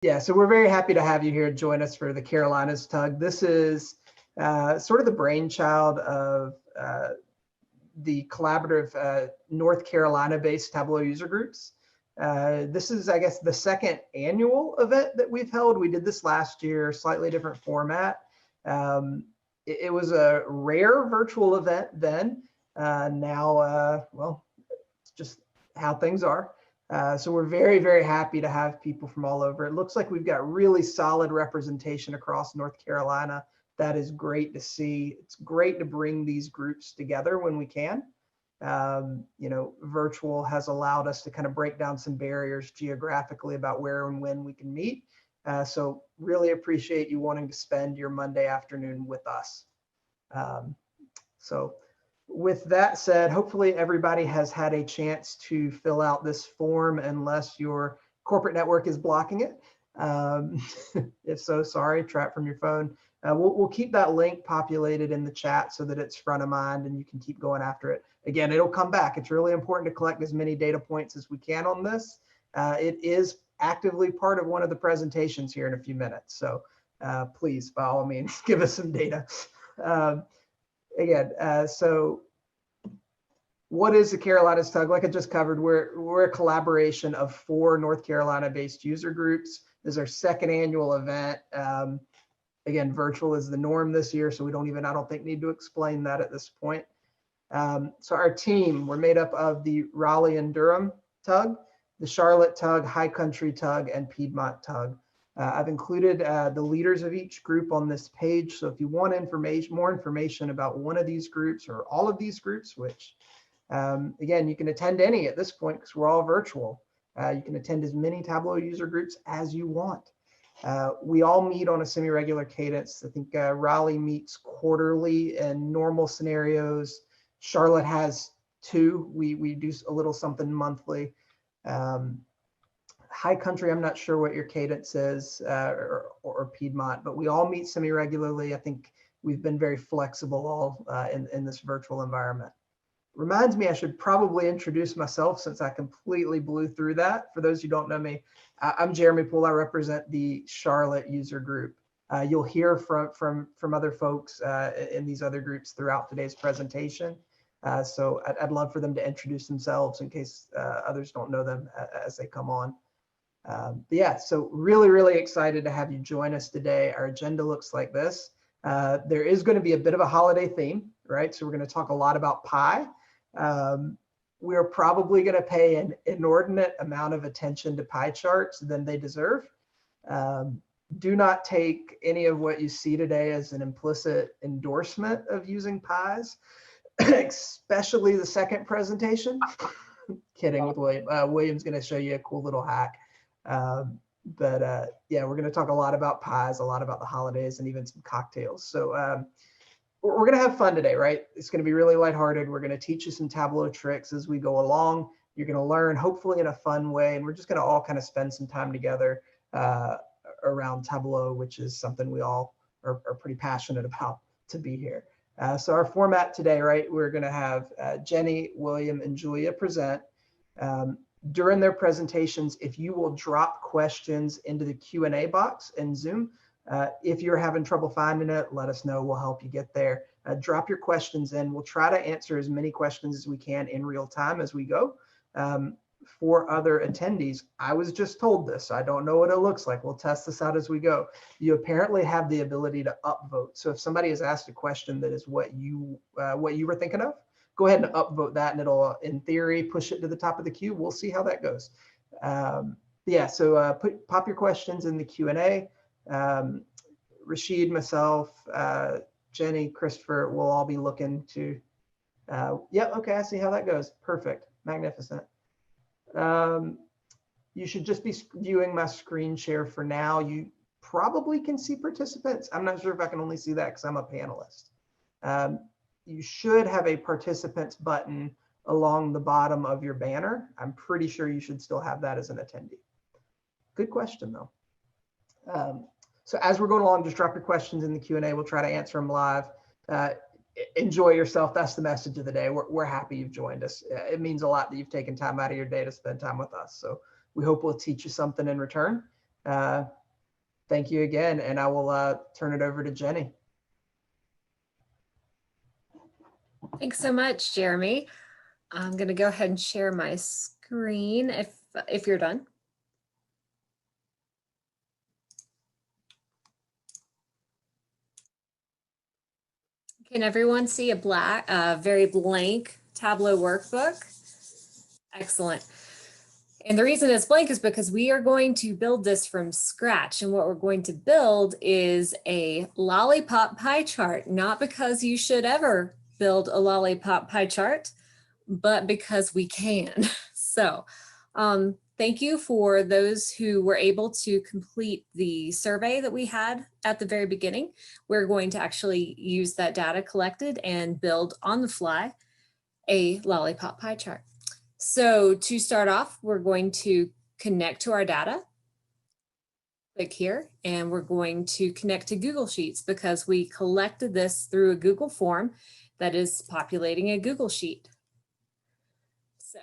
Yeah, so we're very happy to have you here join us for the Carolinas Tug. This is sort of the brainchild of the collaborative North Carolina-based Tableau user groups. This is, I guess, the second annual event that we've held. We did this last year, slightly different format. It was a rare virtual event then. Now, well, it's just how things are. So we're very, very happy to have people from all over. It looks like we've got really solid representation across North Carolina. That is great to see. It's great to bring these groups together when we can. You know, virtual has allowed us to kind of break down some barriers geographically about where and when we can meet. So really appreciate you wanting to spend your Monday afternoon with us. So with that said, hopefully everybody has had a chance to fill out this form unless your corporate network is blocking it. If so, sorry, try it from your phone. We'll keep that link populated in the chat so that it's front of mind and you can keep going after it. Again, it'll come back. It's really important to collect as many data points as we can on this. It is actively part of one of the presentations here in a few minutes. So please, by all means, give us some data. So what is the Carolinas Tug? Like I just covered, we're a collaboration of 4 North Carolina-based user groups. This is our second annual event. Again, virtual is the norm this year, so we don't even, I don't think, need to explain that at this point. So our team, we're made up of the Raleigh and Durham Tug, the Charlotte Tug, High Country Tug, and Piedmont Tug. I've included the leaders of each group on this page. So if you want more information about one of these groups or all of these groups, which again, you can attend any at this point because we're all virtual. You can attend as many Tableau user groups as you want. We all meet on a semi-regular cadence. I think Raleigh meets quarterly in normal scenarios. Charlotte has 2. We do a little something monthly. High Country, I'm not sure what your cadence is, or Piedmont, but we all meet semi-regularly. I think we've been very flexible all in this virtual environment. Reminds me I should probably introduce myself since I completely blew through that. For those who don't know me, I'm Jeremy Poole. I represent the Charlotte user group. You'll hear from other folks in these other groups throughout today's presentation. So I'd love for them to introduce themselves in case others don't know them as they come on. But yeah, so really, really excited to have you join us today. Our agenda looks like this. There is going to be a bit of a holiday theme, right? So we're going to talk a lot about pie. We're probably going to pay an inordinate amount of attention to pie charts than they deserve. Do not take any of what you see today as an implicit endorsement of using pies, especially the second presentation. Kidding with William. William's going to show you a cool little hack. Yeah, we're going to talk a lot about pies, a lot about the holidays, and even some cocktails. So we're going to have fun today, right? It's going to be really lighthearted. We're going to teach you some Tableau tricks as we go along. You're going to learn, hopefully in a fun way, and we're just going to all kind of spend some time together around Tableau, which is something we all are pretty passionate about to be here. So our format today, right, we're going to have Jenny, William, and Julia present. During their presentations, if you will drop questions into the Q&A box in Zoom, if you're having trouble finding it, let us know. We'll help you get there. Drop your questions in. We'll try to answer as many questions as we can in real time as we go. For other attendees, I was just told this. I don't know what it looks like. We'll test this out as we go. You apparently have the ability to upvote. So if somebody has asked a question that is what you were thinking of, go ahead and upvote that, and it'll, in theory, push it to the top of the queue. We'll see how that goes. Yeah, so pop your questions in the Q&A. Rashid, myself, Jenny, Christopher will all be looking to, yeah, okay, I see how that goes. Perfect, magnificent. You should just be viewing my screen share for now. You probably can see participants. I'm not sure if I can only see that because I'm a panelist. You should have a participants button along the bottom of your banner. I'm pretty sure you should still have that as an attendee. Good question though. So as we're going along, just drop your questions in the Q&A. We'll try to answer them live. enjoy yourself. That's the message of the day. We're happy you've joined us. It means a lot that you've taken time out of your day to spend time with us. So we hope we'll teach you something in return. Thank you again, and I will turn it over to Jenny. Thanks so much, Jeremy. I'm going to go ahead and share my screen if you're done. Can everyone see a very blank Tableau workbook? Excellent. And the reason it's blank is because we are going to build this from scratch. And what we're going to build is a lollipop pie chart, not because you should ever build a lollipop pie chart, but because we can. So thank you for those who were able to complete the survey that we had at the very beginning. We're going to actually use that data collected and build on the fly a lollipop pie chart. So to start off, we're going to connect to our data. Click here, and we're going to connect to Google Sheets because we collected this through a Google form that is populating a Google Sheet. So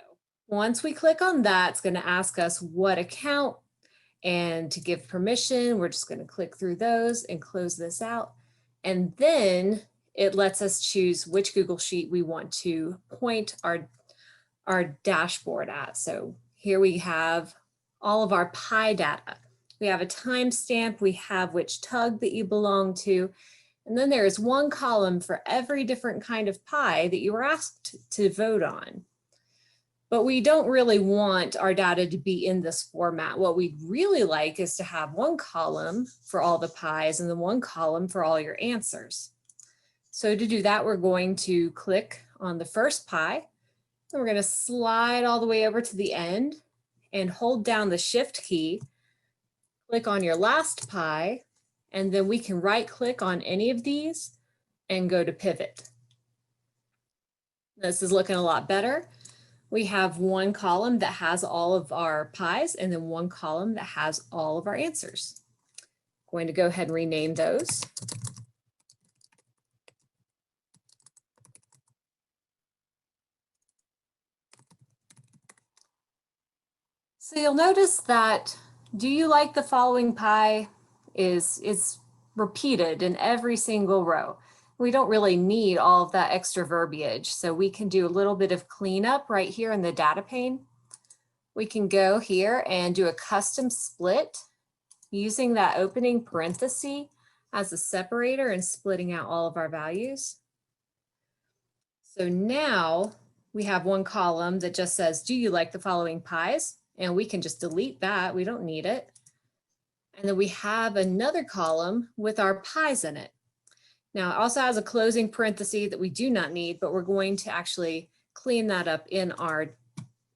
once we click on that, it's going to ask us what account, and to give permission, we're just going to click through those and close this out. And then it lets us choose which Google Sheet we want to point our dashboard at. So here we have all of our pie data. We have a timestamp, we have which tug that you belong to, and then there is one column for every different kind of pie that you were asked to vote on. But we don't really want our data to be in this format. What we'd really like is to have one column for all the pies and then one column for all your answers. So to do that, we're going to click on the first pie. And we're going to slide all the way over to the end and hold down the Shift key, click on your last pie, and then we can right click on any of these and go to pivot. This is looking a lot better. We have one column that has all of our pies and then one column that has all of our answers. I'm going to go ahead and rename those. So you'll notice that "do you like the following pie" is repeated in every single row. We don't really need all of that extra verbiage, so we can do a little bit of cleanup right here in the data pane. We can go here and do a custom split using that opening parenthesis as a separator and splitting out all of our values. So now we have one column that just says, "do you like the following pies?" And we can just delete that, we don't need it. And then we have another column with our pies in it. Now it also has a closing parenthesis that we do not need, but we're going to actually clean that up in our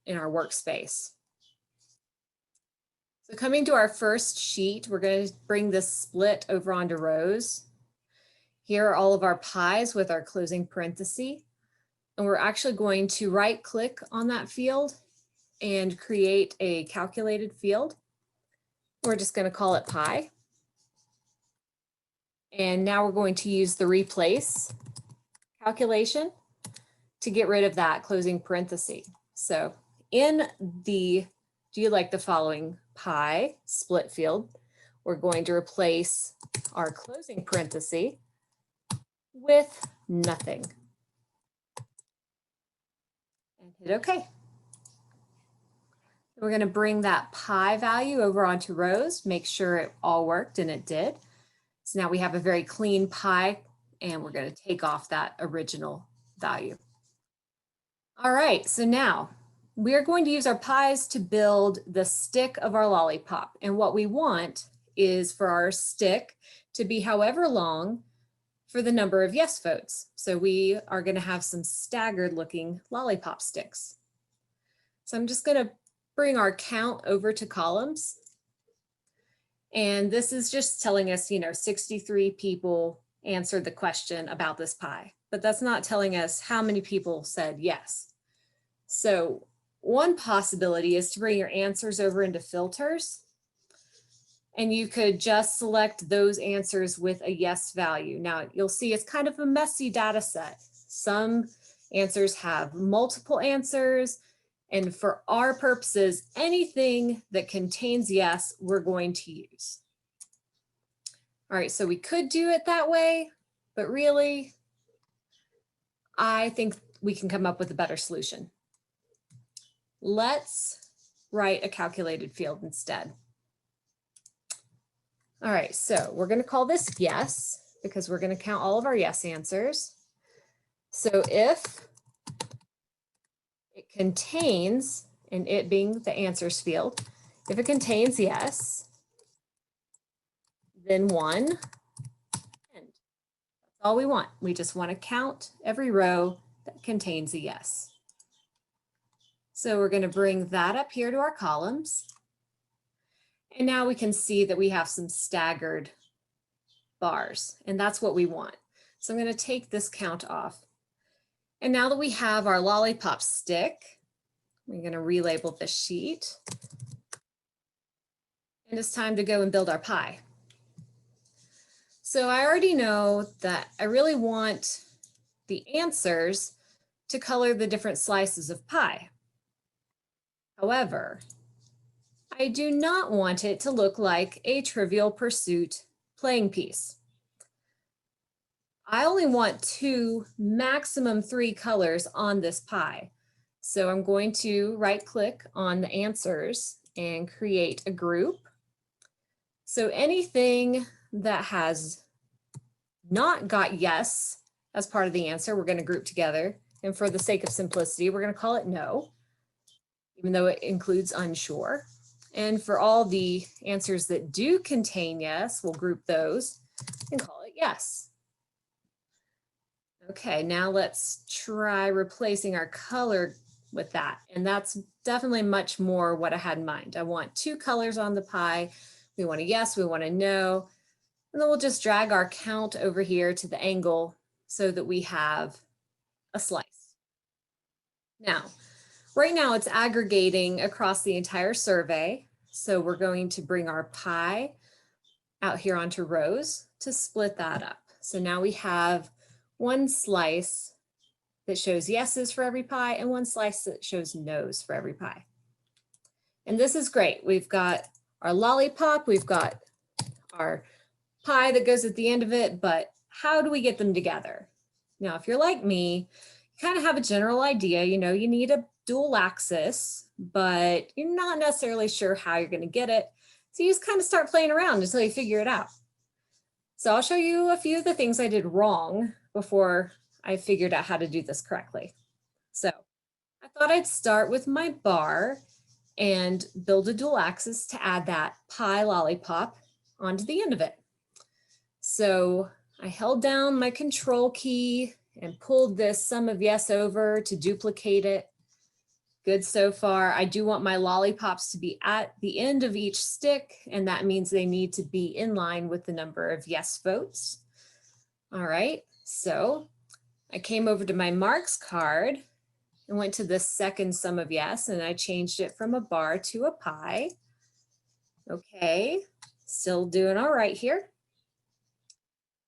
workspace. So coming to our first sheet, we're going to bring this split over onto rows. Here are all of our pies with our closing parenthesis. And we're actually going to right click on that field and create a calculated field. We're just going to call it pie. And now we're going to use the replace calculation to get rid of that closing parenthesis. So in the "do you like the following pie" split field, we're going to replace our closing parenthesis with nothing. And hit OK. We're going to bring that pie value over onto rows, make sure it all worked, and it did. So now we have a very clean pie, and we're going to take off that original value. All right, so now we're going to use our pies to build the stick of our lollipop. And what we want is for our stick to be however long for the number of yes votes. So we are going to have some staggered looking lollipop sticks. So I'm just going to bring our count over to columns. And this is just telling us, 63 people answered the question about this pie, but that's not telling us how many people said yes. So one possibility is to bring your answers over into filters. and you could just select those answers with a yes value. Now you'll see it's kind of a messy data set. Some answers have multiple answers, and for our purposes, anything that contains yes, we're going to use. All right, so we could do it that way, but really, I think we can come up with a better solution. Let's write a calculated field instead. All right, so we're going to call this yes, because we're going to count all of our yes answers. So if it contains, and it being the answers field, if it contains yes, then 1, end. That's all we want. We just want to count every row that contains a yes. So we're going to bring that up here to our columns. And now we can see that we have some staggered bars, and that's what we want. So I'm going to take this count off. And now that we have our lollipop stick, we're going to relabel this sheet. And it's time to go and build our pie. So I already know that I really want the answers to color the different slices of pie. However, I do not want it to look like a Trivial Pursuit playing piece. I only want 2, maximum 3 colors on this pie. So I'm going to right-click on the answers and create a group. So anything that has not got yes as part of the answer, we're going to group together. And for the sake of simplicity, we're going to call it no, even though it includes unsure. And for all the answers that do contain yes, we'll group those and call it yes. Okay, now let's try replacing our color with that. And that's definitely much more what I had in mind. I want 2 colors on the pie. We want a yes, we want a no. And then we'll just drag our count over here to the angle so that we have a slice. Now, right now it's aggregating across the entire survey. So we're going to bring our pie out here onto rows to split that up. So now we have 1 slice that shows yeses for every pie and 1 slice that shows no's for every pie. And this is great. We've got our lollipop, we've got our pie that goes at the end of it, but how do we get them together? Now, if you're like me, you kind of have a general idea, you know, you need a dual axis, but you're not necessarily sure how you're going to get it. So you just kind of start playing around until you figure it out. So I'll show you a few of the things I did wrong before I figured out how to do this correctly. So I thought I'd start with my bar and build a dual axis to add that pie lollipop onto the end of it. So I held down my control key and pulled this sum of yes over to duplicate it. Good so far. I do want my lollipops to be at the end of each stick, and that means they need to be in line with the number of yes votes. All right, so I came over to my marks card and went to the second sum of yes, and I changed it from a bar to a pie. Okay, still doing all right here.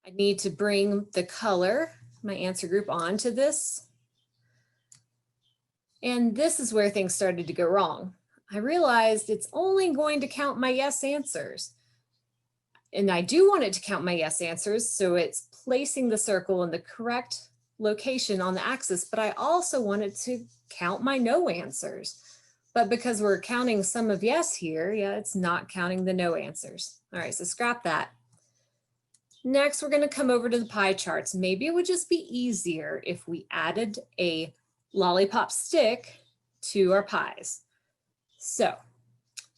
I need to bring the color, my answer group, onto this. And this is where things started to go wrong. I realized it's only going to count my yes answers. And I do want it to count my yes answers, so it's placing the circle in the correct location on the axis, but I also want it to count my no answers. But because we're counting sum of yes here, yeah, it's not counting the no answers. All right, so scrap that. Next, we're going to come over to the pie charts. Maybe it would just be easier if we added a lollipop stick to our pies. So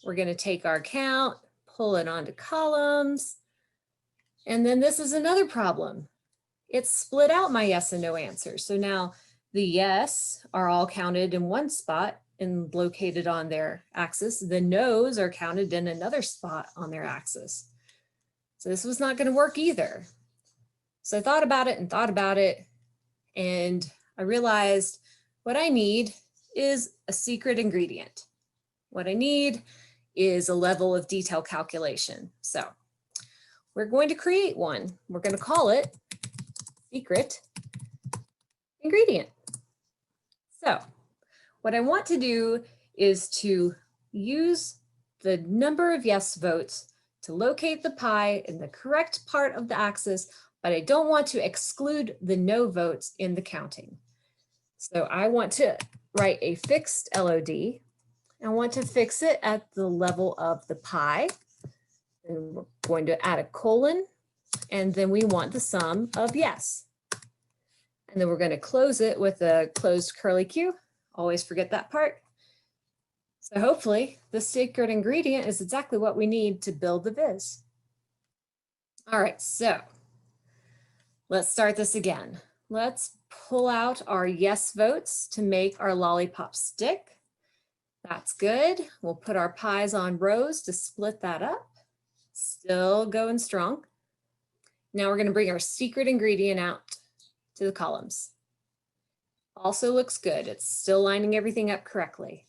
we're going to take our count, pull it onto columns, and then this is another problem. It split out my yes and no answers. So now the yes are all counted in one spot and located on their axis. The no's are counted in another spot on their axis. So this was not going to work either. So I thought about it and thought about it, and I realized what I need is a secret ingredient. What I need is a level of detail calculation. So we're going to create one. We're going to call it secret ingredient. So what I want to do is to use the number of yes votes to locate the pie in the correct part of the axis, but I don't want to exclude the no votes in the counting. So I want to write a fixed LOD. I want to fix it at the level of the pie. And we're going to add a colon, and then we want the sum of yes. And then we're going to close it with a closed curly Q. Always forget that part. So hopefully the secret ingredient is exactly what we need to build the viz. All right, so let's start this again. Let's pull out our yes votes to make our lollipop stick. That's good. We'll put our pies on rows to split that up. Still going strong. Now we're going to bring our secret ingredient out to the columns. Also looks good. It's still lining everything up correctly.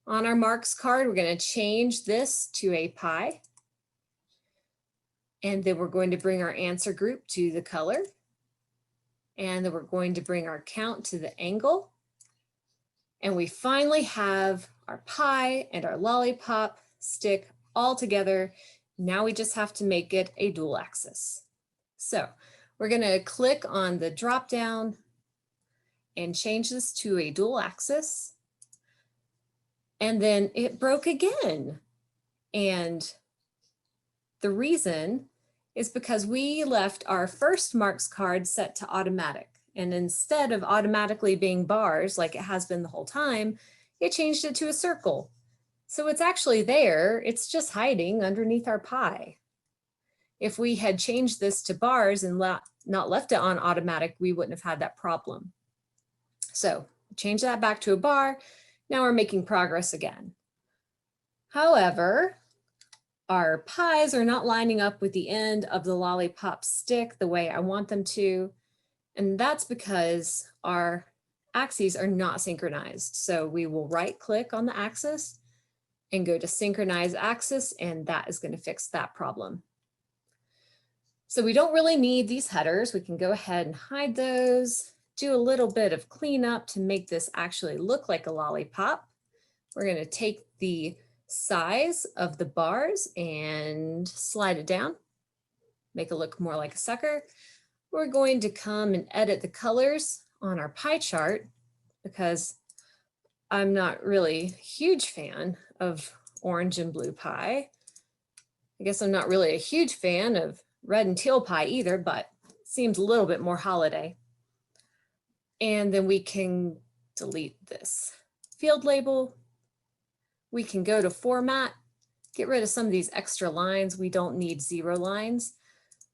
On our marks card, we're going to change this to a pie. And then we're going to bring our answer group to the color. And then we're going to bring our count to the angle. And we finally have our pie and our lollipop stick all together. Now we just have to make it a dual axis. So we're going to click on the drop down and change this to a dual axis. And then it broke again. And the reason is because we left our first marks card set to automatic. And instead of automatically being bars like it has been the whole time, it changed it to a circle. So it's actually there, it's just hiding underneath our pie. If we had changed this to bars and not left it on automatic, we wouldn't have had that problem. So change that back to a bar. Now we're making progress again. However, our pies are not lining up with the end of the lollipop stick the way I want them to. And that's because our axes are not synchronized. So we will right click on the axis and go to Synchronize Axis, and that is going to fix that problem. So we don't really need these headers. We can go ahead and hide those, do a little bit of cleanup to make this actually look like a lollipop. We're going to take the size of the bars and slide it down, make it look more like a sucker. We're going to come and edit the colors on our pie chart because I'm not really a huge fan of orange and blue pie. I guess I'm not really a huge fan of red and teal pie either, but it seems a little bit more holiday. And then we can delete this field label. We can go to format, get rid of some of these extra lines. We don't need 0 lines.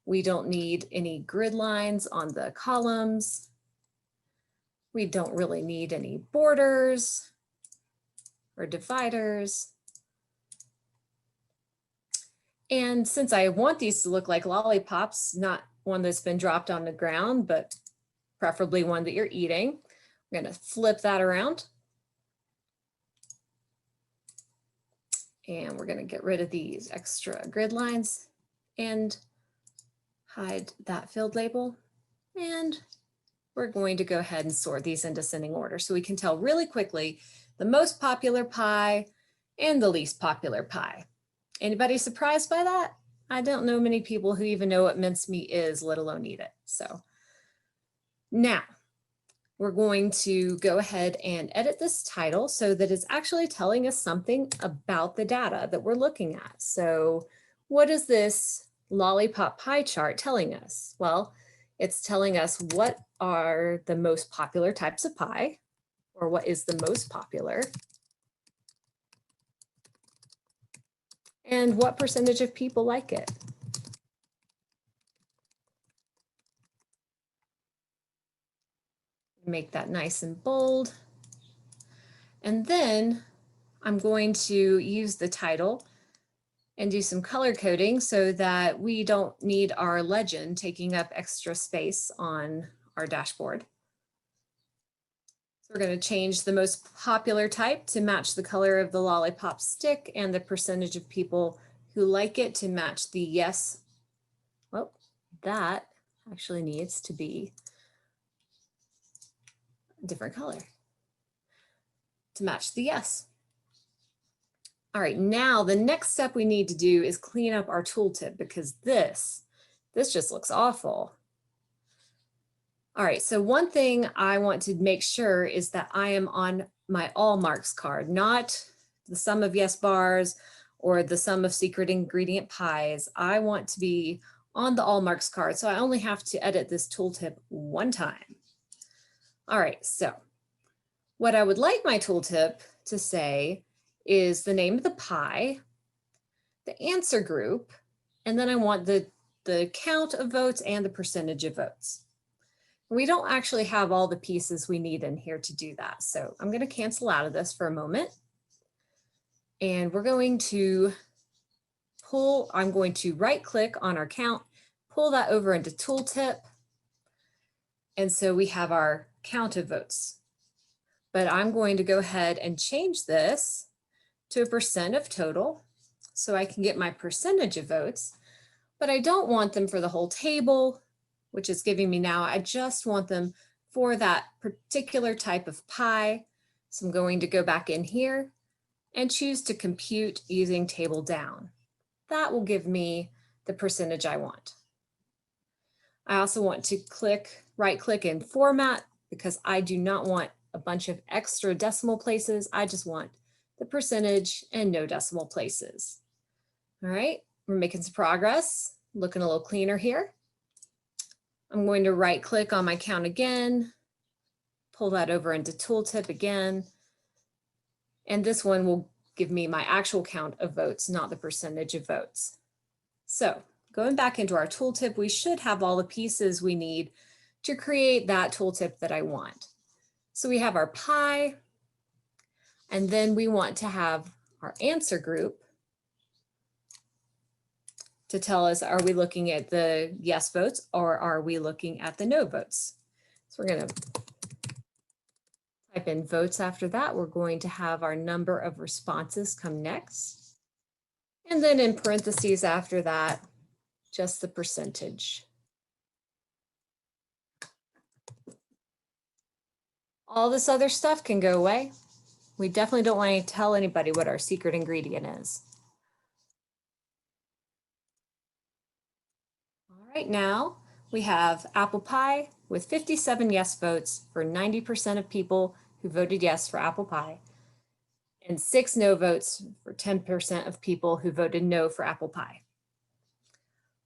We don't need any grid lines on the columns. We don't really need any borders or dividers. And since I want these to look like lollipops, not one that's been dropped on the ground, but preferably one that you're eating, I'm going to flip that around. And we're going to get rid of these extra grid lines and hide that field label. And we're going to go ahead and sort these in descending order so we can tell really quickly the most popular pie and the least popular pie. Anybody surprised by that? I don't know many people who even know what mincemeat is, let alone eat it. So now we're going to go ahead and edit this title so that it's actually telling us something about the data that we're looking at. So what is this lollipop pie chart telling us? Well, it's telling us what are the most popular types of pie, or what is the most popular, and what percentage of people like it. Make that nice and bold. And then I'm going to use the title and do some color coding so that we don't need our legend taking up extra space on our dashboard. So we're going to change the most popular type to match the color of the lollipop stick and the percentage of people who like it to match the yes. Well, that actually needs to be a different color to match the yes. All right, now the next step we need to do is clean up our tooltip because this just looks awful. All right, so one thing I want to make sure is that I am on my all marks card, not the sum of yes bars or the sum of secret ingredient pies. I want to be on the all marks card, so I only have to edit this tooltip one time. All right, so what I would like my tooltip to say is the name of the pie, the answer group, and then I want the count of votes and the percentage of votes. We don't actually have all the pieces we need in here to do that. So I'm going to cancel out of this for a moment. And we're going to I'm going to right click on our count, pull that over into tooltip. And so we have our count of votes. But I'm going to go ahead and change this to a percent of total so I can get my percentage of votes, but I don't want them for the whole table, which is giving me now. I just want them for that particular type of pie. So I'm going to go back in here and choose to compute using table down. That will give me the percentage I want. I also want to right click in format because I do not want a bunch of extra decimal places. I just want the percentage and no decimal places. All right, we're making some progress, looking a little cleaner here. I'm going to right click on my count again, pull that over into tooltip again. And this one will give me my actual count of votes, not the percentage of votes. So going back into our tooltip, we should have all the pieces we need to create that tooltip that I want. So we have our pie, and then we want to have our answer group to tell us, are we looking at the yes votes or are we looking at the no votes? So we're going to type in votes after that. We're going to have our number of responses come next. And then in parentheses after that, just the percentage. All this other stuff can go away. We definitely don't want to tell anybody what our secret ingredient is. All right, now we have apple pie with 57 yes votes for 90% of people who voted yes for apple pie, and 6 no votes for 10% of people who voted no for apple pie.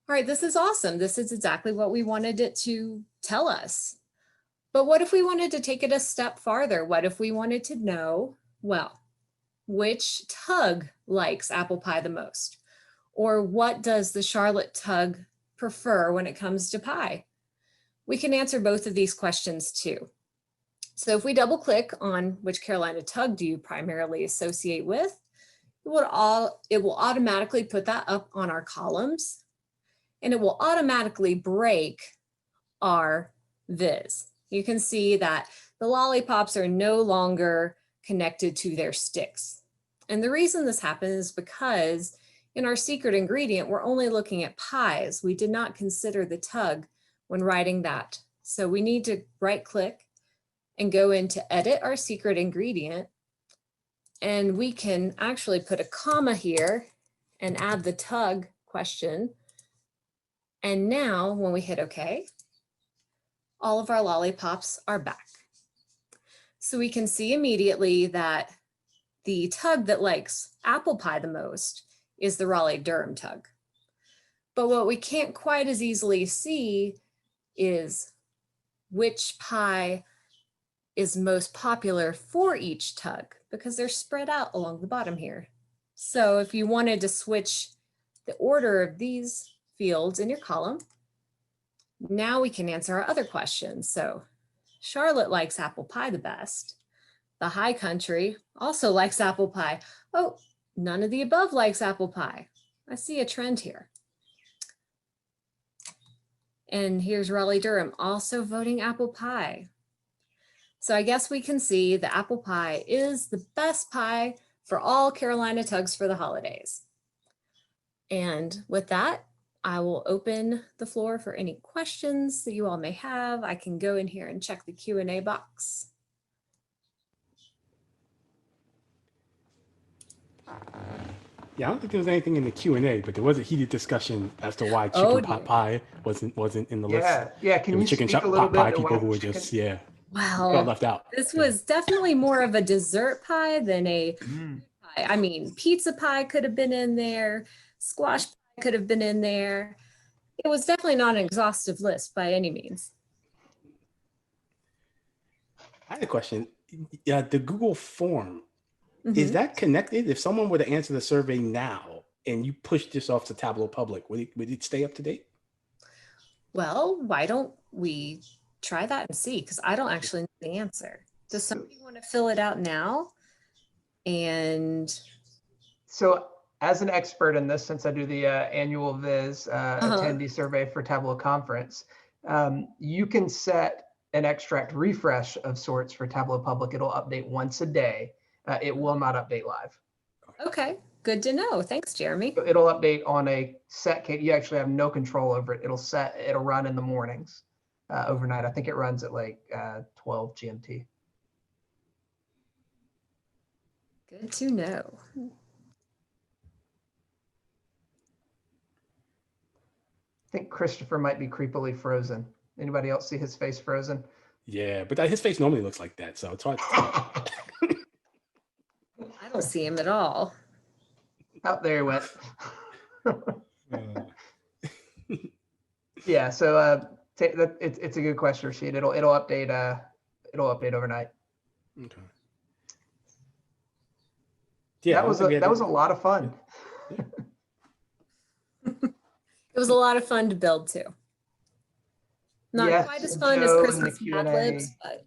All right, this is awesome. This is exactly what we wanted it to tell us. But what if we wanted to take it a step farther? What if we wanted to know, well, which tug likes apple pie the most? Or what does the Charlotte tug prefer when it comes to pie? We can answer both of these questions too. So if we double click on which Carolina tug do you primarily associate with, it will automatically put that up on our columns, and it will automatically break our viz. You can see that the lollipops are no longer connected to their sticks. And the reason this happens is because in our secret ingredient, we're only looking at pies. We did not consider the tug when writing that. So we need to right click and go into edit our secret ingredient. And we can actually put a comma here and add the tug question. And now when we hit OK, all of our lollipops are back. So we can see immediately that the tug that likes apple pie the most is the Raleigh-Durham tug. But what we can't quite as easily see is which pie is most popular for each tug because they're spread out along the bottom here. So if you wanted to switch the order of these fields in your column, now we can answer our other questions. So Charlotte likes apple pie the best. The high country also likes apple pie. Oh, none of the above likes apple pie. I see a trend here. And here's Raleigh-Durham also voting apple pie. So I guess we can see the apple pie is the best pie for all Carolina tugs for the holidays. And with that, I will open the floor for any questions that you all may have. I can go in here and check the Q&A box. Yeah, I don't think there was anything in the Q&A, but there was a heated discussion as to why chicken pot pie wasn't in the list. Yeah. Can There were you chicken speak a little pot pie bit to people why who were chicken? just felt Well, left out. this was definitely more of a dessert pie than a pie. I mean, pizza pie could have been in there, squash pie could have been in there. It was definitely not an exhaustive list by any means. I had a question. Yeah, the Google form, is that connected? If someone were to answer the survey now and you push this off to Tableau Public, would it stay up to date? Well, why don't we try that and see? Because I don't actually know the answer. Does somebody want to fill it out now? And so as an expert in this, since I do the annual Viz attendee survey for Tableau Conference, you can set an extract refresh of sorts for Tableau Public. It'll update once a day. It will not update live. Okay, good to know. Thanks, Jeremy. It'll update on a set case. You actually have no control over it. It'll run in the mornings overnight. I think it runs at like 12 GMT. Good to know. I think Christopher might be creepily frozen. Anybody else see his face frozen? Yeah, but his face normally looks like that, so it's hard to tell. I don't see him at all. Out there he went. Yeah, so it's a good question, Rashid. It'll update overnight. Okay. Yeah, that was a lot of fun. It was a lot of fun to build too. Not quite as fun as Christmas Mad Libs, but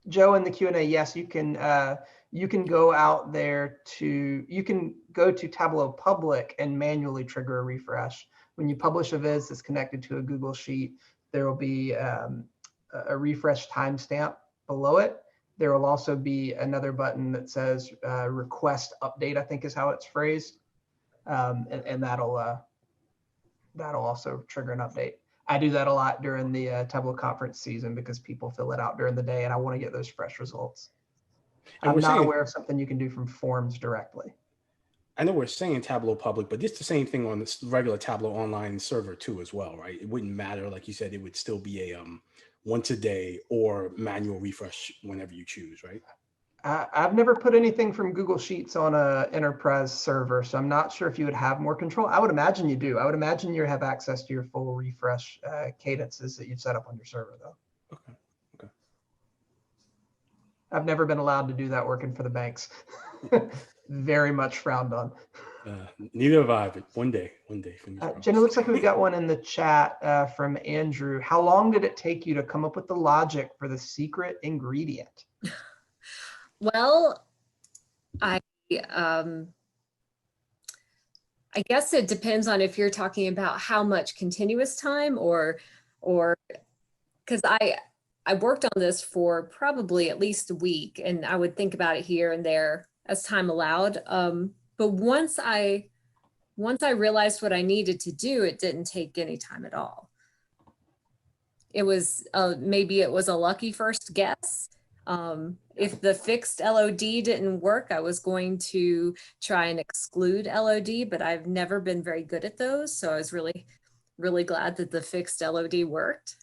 Joe in the Q&A, yes, you can go out there you can go to Tableau Public and manually trigger a refresh. When you publish a Viz that's connected to a Google Sheet, there will be a refresh timestamp below it. There will also be another button that says request update, I think is how it's phrased. And that'll also trigger an update. I do that a lot during the Tableau conference season because people fill it out during the day and I want to get those fresh results. I'm not aware of something you can do from forms directly. I know we're saying Tableau Public, but it's the same thing on the regular Tableau online server too as well, right? It wouldn't matter, like you said, it would still be a once a day or manual refresh whenever you choose, right? I've never put anything from Google Sheets on a enterprise server, so I'm not sure if you would have more control. I would imagine you do. I would imagine you have access to your full refresh cadences that you've set up on your server, though. Okay. I've never been allowed to do that working for the banks. Very much frowned on. Neither have I, but one day. Jen, it looks like we've got one in the chat from Andrew. How long did it take you to come up with the logic for the secret ingredient? Well, I guess it depends on if you're talking about how much continuous time or because I worked on this for probably at least a week and I would think about it here and there as time allowed. But once I realized what I needed to do, it didn't take any time at all. It was maybe it was a lucky first guess. If the fixed LOD didn't work, I was going to try and exclude LOD, but I've never been very good at those. So I was really, really glad that the fixed LOD worked.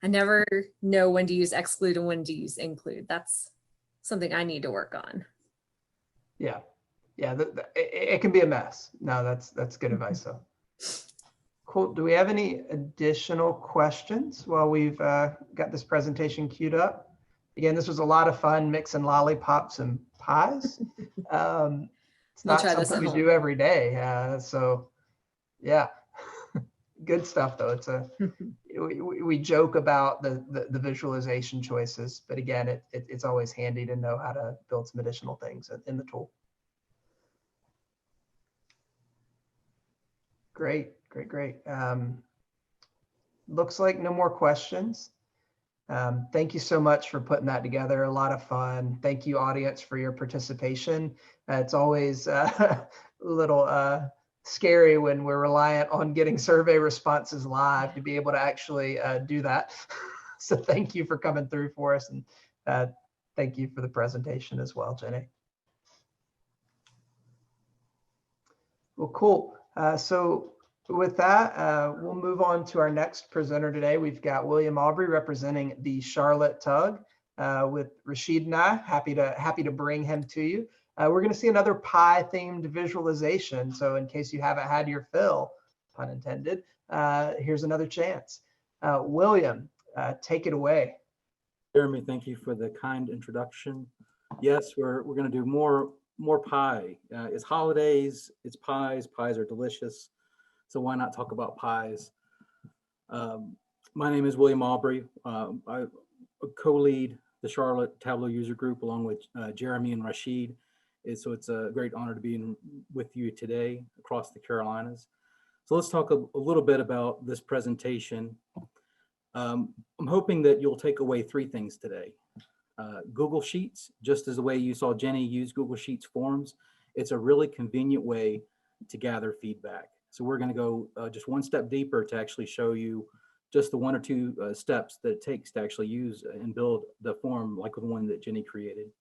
I never know when to use exclude and when to use include. That's something I need to work on. Yeah, it can be a mess. No, that's good advice though. Cool. Do we have any additional questions while we've got this presentation queued up? Again, this was a lot of fun mixing lollipops and pies. It's not something we do every day. So yeah, good stuff though. It's we joke about the visualization choices, but again, it's always handy to know how to build some additional things in the tool. Great. Looks like no more questions. Thank you so much for putting that together. A lot of fun. Thank you, audience, for your participation. It's always a little scary when we're reliant on getting survey responses live to be able to actually do that. So thank you for coming through for us, and thank you for the presentation as well, Jenny. Well, cool. So with that, we'll move on to our next presenter today. We've got William Aubry representing the Charlotte Tug with Rashid and I. Happy to bring him to you. We're going to see another pie themed visualization. So in case you haven't had your fill, pun intended, here's another chance. William, take it away. Jeremy, thank you for the kind introduction. Yes, we're going to do more pie. It's holidays, it's pies. Pies are delicious. So why not talk about pies? My name is William Aubry. I co-lead the Charlotte Tableau user group along with Jeremy and Rashid. So it's a great honor to be with you today across the Carolinas. So let's talk a little bit about this presentation. I'm hoping that you'll take away 3 things today. Google Sheets, just as the way you saw Jenny use Google Sheets forms, it's a really convenient way to gather feedback. So we're going to go just one step deeper to actually show you just the 1 or 2 steps that it takes to actually use and build the form like the one that Jenny created.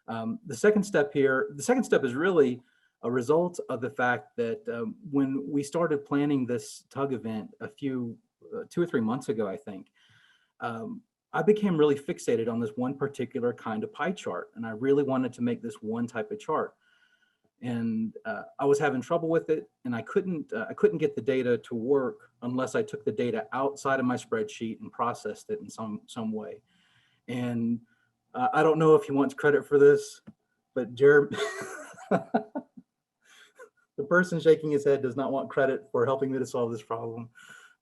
The second step is really a result of the fact that when we started planning this tug event 2 or 3 months ago, I think, I became really fixated on this one particular kind of pie chart, and I really wanted to make this one type of chart. And I was having trouble with it, and I couldn't get the data to work unless I took the data outside of my spreadsheet and processed it in some way. And I don't know if he wants credit for this, but Jared, the person shaking his head does not want credit for helping me to solve this problem,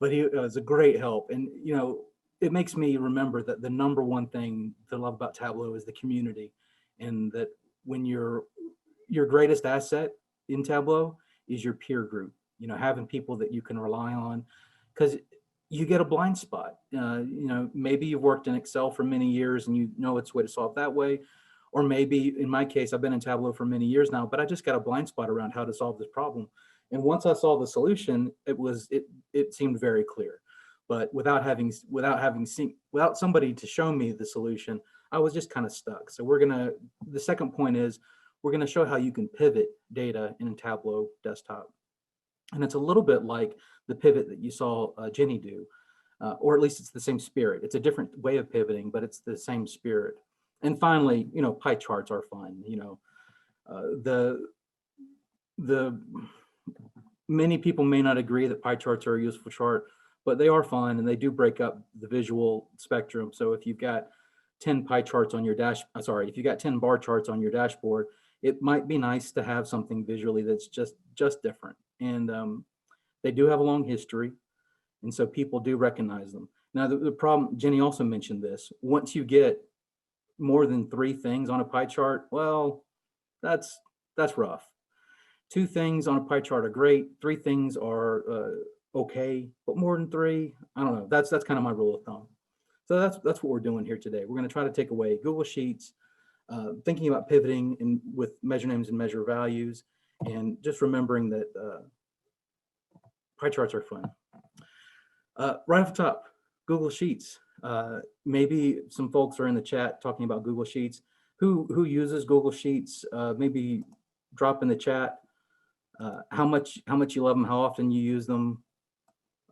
but he was a great help. And you know, it makes me remember that the number one thing to love about Tableau is the community, and that when your greatest asset in Tableau is your peer group, you know, having people that you can rely on, because you get a blind spot. You know, maybe you've worked in Excel for many years and you know it's a way to solve that way. Or maybe in my case, I've been in Tableau for many years now, but I just got a blind spot around how to solve this problem. And once I saw the solution, it seemed very clear. But without somebody to show me the solution, I was just kind of stuck. So the second point is, we're going to show how you can pivot data in Tableau desktop. And it's a little bit like the pivot that you saw Jenny do, or at least it's the same spirit. It's a different way of pivoting, but it's the same spirit. And finally, you know, pie charts are fun. You know, the many people may not agree that pie charts are a useful chart, but they are fun and they do break up the visual spectrum. So if you've got 10 pie charts on your if you got 10 bar charts on your dashboard, it might be nice to have something visually that's just different. And they do have a long history, and so people do recognize them. Now, the problem, Jenny also mentioned this, once you get more than 3 things on a pie chart, well, that's rough. 2 things on a pie chart are great. 3 things are okay, but more than 3, I don't know. That's kind of my rule of thumb. So that's what we're doing here today. We're going to try to take away Google Sheets, thinking about pivoting with measure names and measure values, and just remembering that pie charts are fun. Right off the top, Google Sheets. Maybe some folks are in the chat talking about Google Sheets. Who uses Google Sheets? Maybe drop in the chat how much you love them, how often you use them.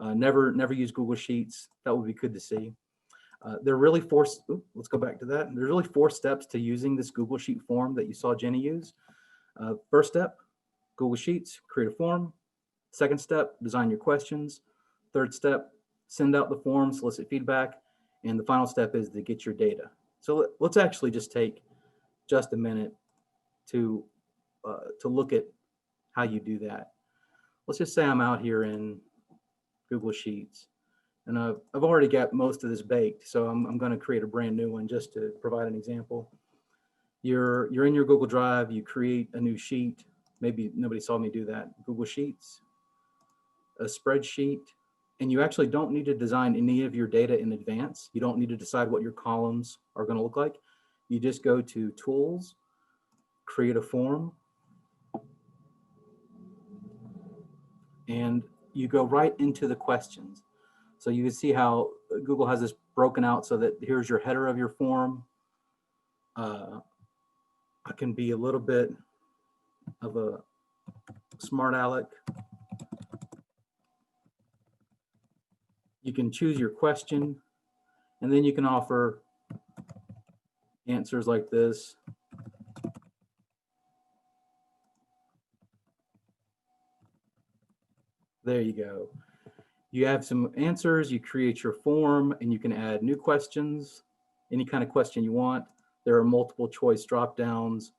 Never use Google Sheets. That would be good to see. There are really let's go back to that. There's really 4 steps to using this Google Sheet form that you saw Jenny use. First step, Google Sheets, create a form. Second step, design your questions. Third step, send out the form, solicit feedback. And the final step is to get your data. So let's actually just take just a minute to look at how you do that. Let's just say I'm out here in Google Sheets, and I've already got most of this baked, so I'm going to create a brand new one just to provide an example. You're in your Google Drive, you create a new sheet. Maybe nobody saw me do that. Google Sheets, a spreadsheet, And you actually don't need to design any of your data in advance. You don't need to decide what your columns are going to look like. You just go to Tools, Create a Form, and you go right into the questions. So you can see how Google has this broken out so that here's your header of your form. I can be a little bit of a smart aleck. You can choose your question, and then you can offer answers like this. There you go. You have some answers, you create your form, and you can add new questions, any kind of question you want. There are multiple choice drop downs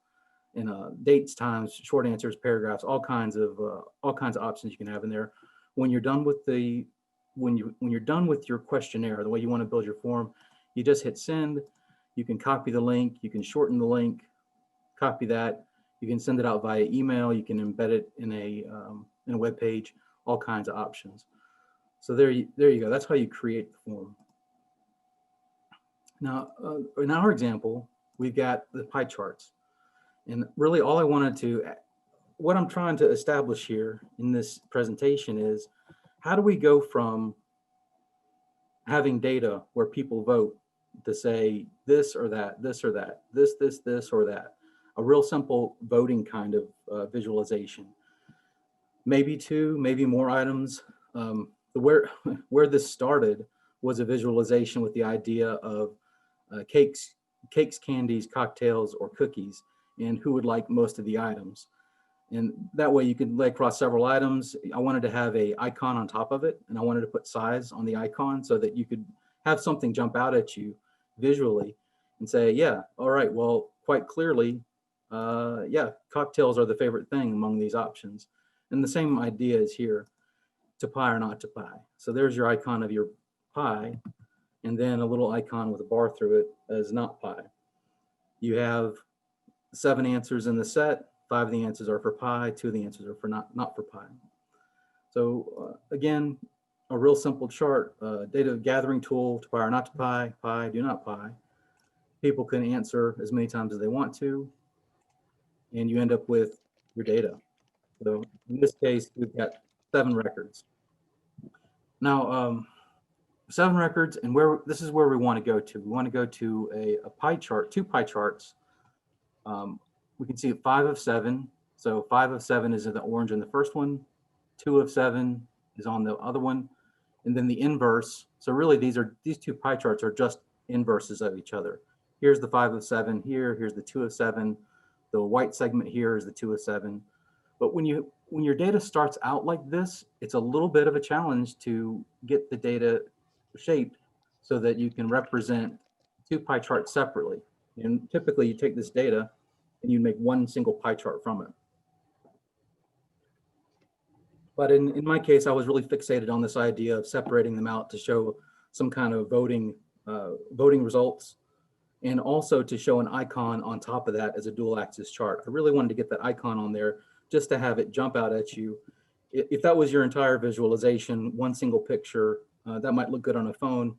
and dates, times, short answers, paragraphs, all kinds of options you can have in there. When you're done with when you're done with your questionnaire, the way you want to build your form, you just hit send. You can copy the link, you can shorten the link, copy that. You can send it out via email. You can embed it in a web page. All kinds of options. So there you go. That's how you create the form. Now, in our example, we've got the pie charts. And really all I wanted to, what I'm trying to establish here in this presentation is, how do we go from having data where people vote to say this or that, this or that, this or that, a real simple voting kind of visualization. Maybe two, maybe more items. Where this started was a visualization with the idea of cakes, candies, cocktails, or cookies, and who would like most of the items. And that way you could lay across several items. I wanted to have an icon on top of it, and I wanted to put size on the icon so that you could have something jump out at you visually and say, yeah, all right, well, quite clearly, yeah, cocktails are the favorite thing among these options. And the same idea is here, to pie or not to pie. So there's your icon of your pie, and then a little icon with a bar through it as not pie. You have 7 answers in the set. 5 of the answers are for pie, 2 of the answers are for not for pie. So again, a real simple chart, data gathering tool, to pie or not to pie, pie, do not pie. People can answer as many times as they want to, and you end up with your data. So in this case, we've got 7 records. Now, 7 records, and this is where we want to go to. We want to go to a pie chart, 2 pie charts. We can see 5 of 7. So 5 of 7 is in the orange in the first one. 2 of 7 is on the other one. And then the inverse. So really these 2 pie charts are just inverses of each other. Here's the 5 of 7 here. Here's the 2 of 7. The white segment here is the 2 of 7. But when your data starts out like this, it's a little bit of a challenge to get the data shaped so that you can represent 2 pie charts separately. And typically you take this data and you make one single pie chart from it. But in my case, I was really fixated on this idea of separating them out to show some kind of voting results, and also to show an icon on top of that as a dual axis chart. I really wanted to get that icon on there just to have it jump out at you. If that was your entire visualization, one single picture, that might look good on a phone.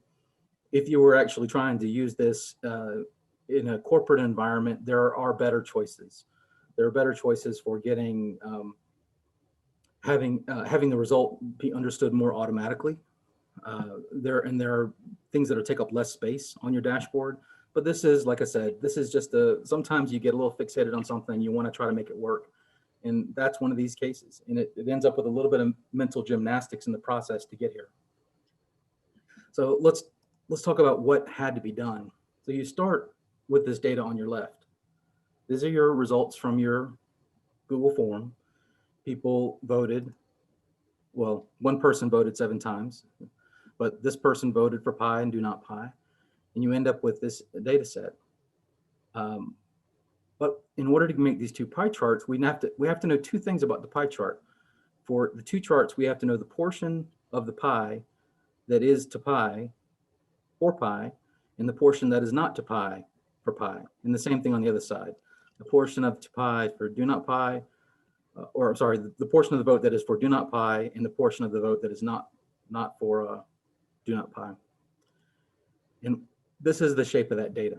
If you were actually trying to use this in a corporate environment, there are better choices. There are better choices for getting, having the result be understood more automatically. There are things that take up less space on your dashboard. But this is, like I said, this is just sometimes you get a little fixated on something, you want to try to make it work. And that's one of these cases. And it ends up with a little bit of mental gymnastics in the process to get here. So let's talk about what had to be done. So you start with this data on your left. These are your results from your Google form. People voted, well, one person voted 7 times, but this person voted for pie and do not pie. And you end up with this data set. But in order to make these 2 pie charts, we have to know 2 things about the pie chart. For the 2 charts, we have to know the portion of the pie that is to pie for pie, and the portion that is not to pie for pie. And the same thing on the other side. The portion of to pie for do not pie, the portion of the vote that is for do not pie, and the portion of the vote that is not not for do not pi. And this is the shape of that data.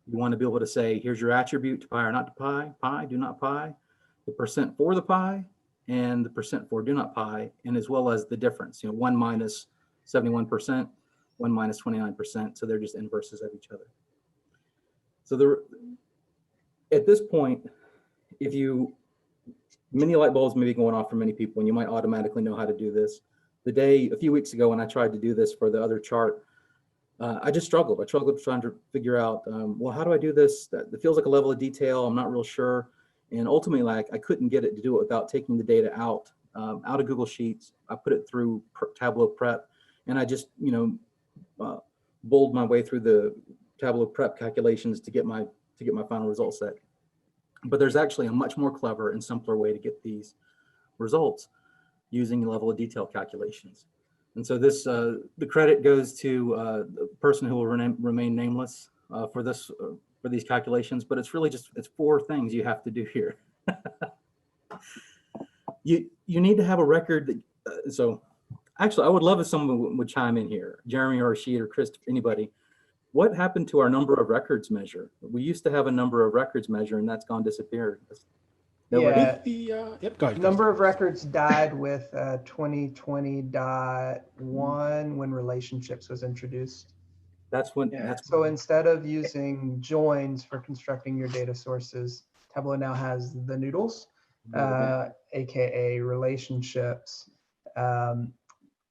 You want to be able to say, here's your attribute to pi or not to pi, pi, do not pi, the percent for the pi, and the percent for do not pi, and as well as the difference, 1 minus 71%, 1 minus 29%. So they're just inverses of each other. So at this point, many light bulbs may be going off for many people, and you might automatically know how to do this. A few weeks ago when I tried to do this for the other chart, I just struggled. I struggled trying to figure out, well, how do I do this? It feels like a level of detail. I'm not real sure. And ultimately, I couldn't get it to do it without taking the data out of Google Sheets. I put it through Tableau Prep, and I just, bowled my way through the Tableau Prep calculations to get my final result set. But there's actually a much more clever and simpler way to get these results using level of detail calculations. And so this, the credit goes to the person who will remain nameless for these calculations, but it's really it's 4 things you have to do here. You need to have a record that, so actually I would love if someone would chime in here, Jeremy or Rashid or Chris, anybody. What happened to our number of records measure? We used to have a number of records measure, and that's disappeared. Yeah, Yep, go ahead. number of records died with 2020.1 when relationships was introduced. That's when. Yeah. So instead of using joins for constructing your data sources, Tableau now has the noodles, aka relationships,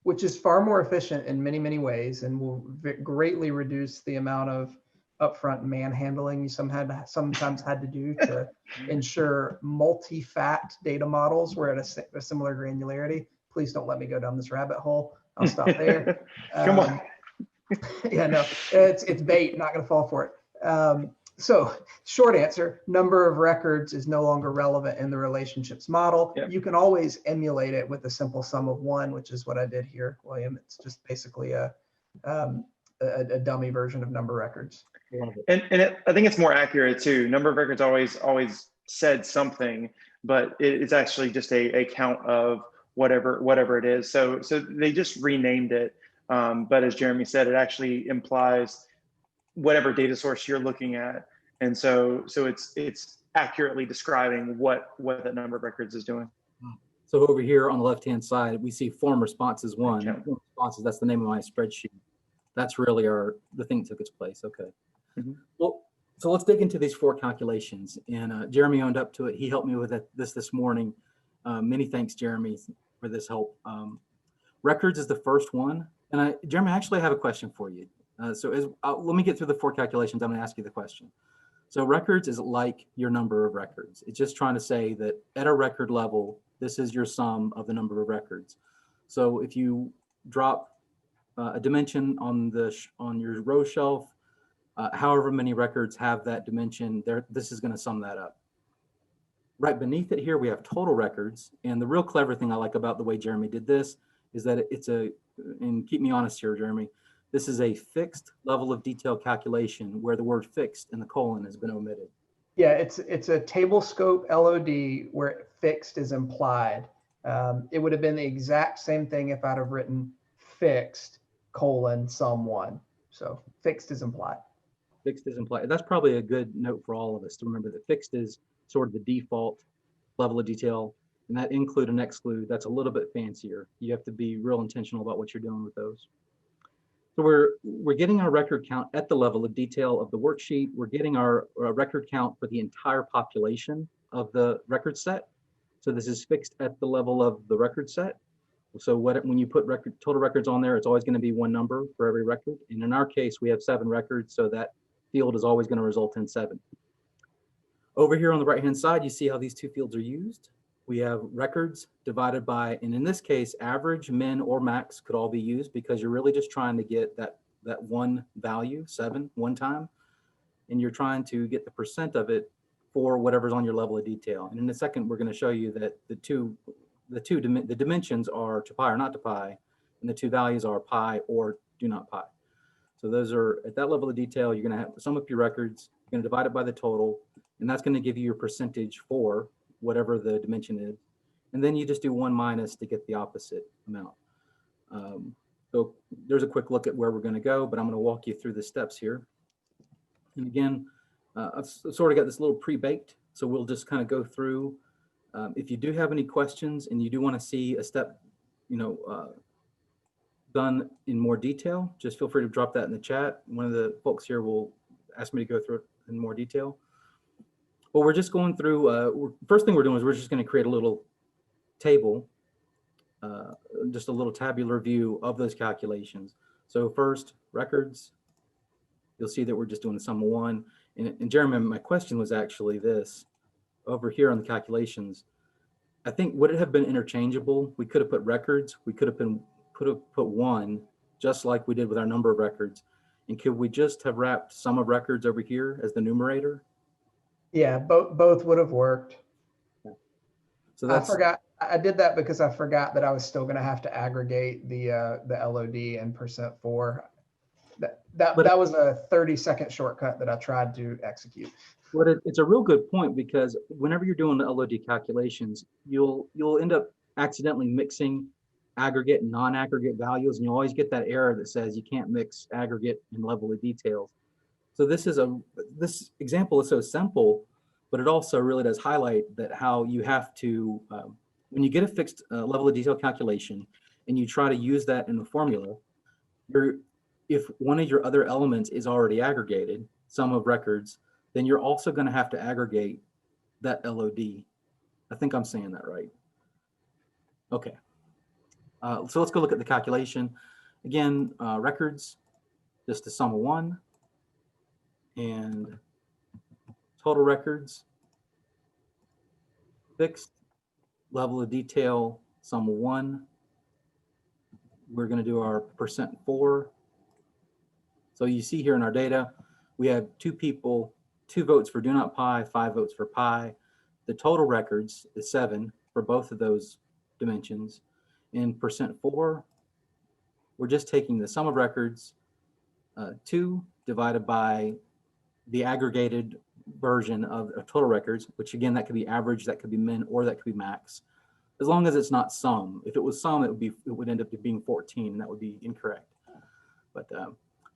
which is far more efficient in many, many ways, and will greatly reduce the amount of upfront manhandling you sometimes had to do to ensure multi-fact data models were at a similar granularity. Please don't let me go down this rabbit hole. I'll stop there. Come on. Yeah, no, it's bait, not going to fall for it. So short answer, number of records is no longer relevant in the relationships model. Yep. You can always emulate it with a simple sum of 1, which is what I did here, William. It's just basically a dummy version of number records. And I think it's more accurate too. Number of records always said something, but it's actually just a count of whatever it is. So they just renamed it. But as Jeremy said, it actually implies whatever data source you're looking at. And so it's accurately describing what that number of records is doing. So over here on the left-hand side, we see form responses 1. Form responses, that's the name of my spreadsheet. That's really the thing that took its place. Okay. Mm-hmm. Well, so let's dig into these 4 calculations. And Jeremy owned up to it. He helped me with this morning. Many thanks, Jeremy, for this help. Records is the first one. And Jeremy, I actually have a question for you. Let me get through the 4 calculations. I'm going to ask you the question. So records is like your number of records. It's just trying to say that at a record level, this is your sum of the number of records. So if you drop a dimension on your row shelf, however many records have that dimension, this is going to sum that up. Right beneath it here, we have total records. And the real clever thing I like about the way Jeremy did this is that and keep me honest here, Jeremy, this is a fixed level of detail calculation where the word fixed in the colon has been omitted. Yeah, it's a table scope LOD where fixed is implied. It would have been the exact same thing if I'd have written fixed sum 1. So fixed is implied. Fixed is implied. That's probably a good note for all of us to remember that fixed is sort of the default level of detail, and that include and exclude, that's a little bit fancier. You have to be real intentional about what you're doing with those. So we're getting our record count at the level of detail of the worksheet. We're getting our record count for the entire population of the record set. So this is fixed at the level of the record set. So when you put total records on there, it's always going to be 1 number for every record. And in our case, we have 7 records, so that field is always going to result in 7. Over here on the right-hand side, you see how these 2 fields are used. We have records divided by, and in this case, average, min, or max could all be used because you're really just trying to get that 1 value, 7, 1 time, and you're trying to get the percent of it for whatever's on your level of detail. And in a second, we're going to show you that the dimensions are to pi or not to pi, and the 2 values are pi or do not pi. So those are at that level of detail. You're going to have sum up your records. You're going to divide it by the total, and that's going to give you your percentage for whatever the dimension is. And then you just do 1 minus to get the opposite amount. So there's a quick look at where we're going to go, but I'm going to walk you through the steps here. And again, I've sort of got this little pre-baked, so we'll just kind of go through. If you do have any questions and you do want to see a step, done in more detail, just feel free to drop that in the chat. One of the folks here will ask me to go through it in more detail. But we're just going through, first thing we're doing is we're just going to create a little table, just a little tabular view of those calculations. So first, records. You'll see that we're just doing the sum of one. And Jeremy, my question was actually this. Over here on the calculations, I think would it have been interchangeable? We could have put records. We could have put one, just like we did with our number of records. And could we just have wrapped sum of records over here as the numerator? Yeah, both would have worked. Yeah. So that's, I did that because I forgot that I was still going to have to aggregate the LOD and %4. That was a 30-second shortcut that I tried to execute. But it's a real good point, because whenever you're doing the LOD calculations, you'll end up accidentally mixing aggregate and non-aggregate values, and you always get that error that says you can't mix aggregate and level of details. So this example is so simple, but it also really does highlight that how you have to, when you get a fixed level of detail calculation and you try to use that in the formula, if one of your other elements is already aggregated, sum of records, then you're also going to have to aggregate that LOD. I think I'm saying that right. Okay. So let's go look at the calculation. Again, records, just the sum of one, and total records, fixed level of detail, sum of one. We're going to do our %4. So you see here in our data, we have 2 people, 2 votes for do not pi, 5 votes for pi. The total records is 7 for both of those dimensions. In %4, we're just taking the sum of records, 2 divided by the aggregated version of total records, which again, that could be average, that could be min, or that could be max, as long as it's not sum. If it was sum, it would end up being 14, and that would be incorrect. But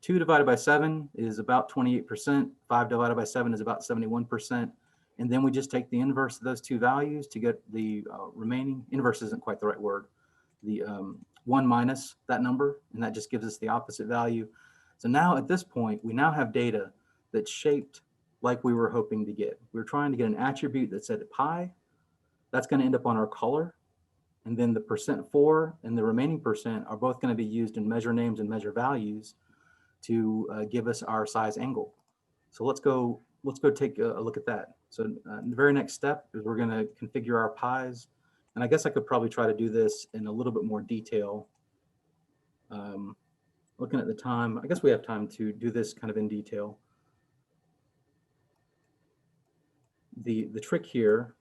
2 divided by 7 is about 28%. 5 divided by 7 is about 71%. And then we just take the inverse of those 2 values to get the remaining. Inverse isn't quite the right word. The 1 minus that number, and that just gives us the opposite value. So now at this point, we now have data that's shaped like we were hoping to get. We were trying to get an attribute that said pi. That's going to end up on our color. And then the %4 and the remaining % are both going to be used in measure names and measure values to give us our size angle. So let's go take a look at that. So the very next step is we're going to configure our pies. And I guess I could probably try to do this in a little bit more detail. Looking at the time, I guess we have time to do this kind of in detail. The trick here,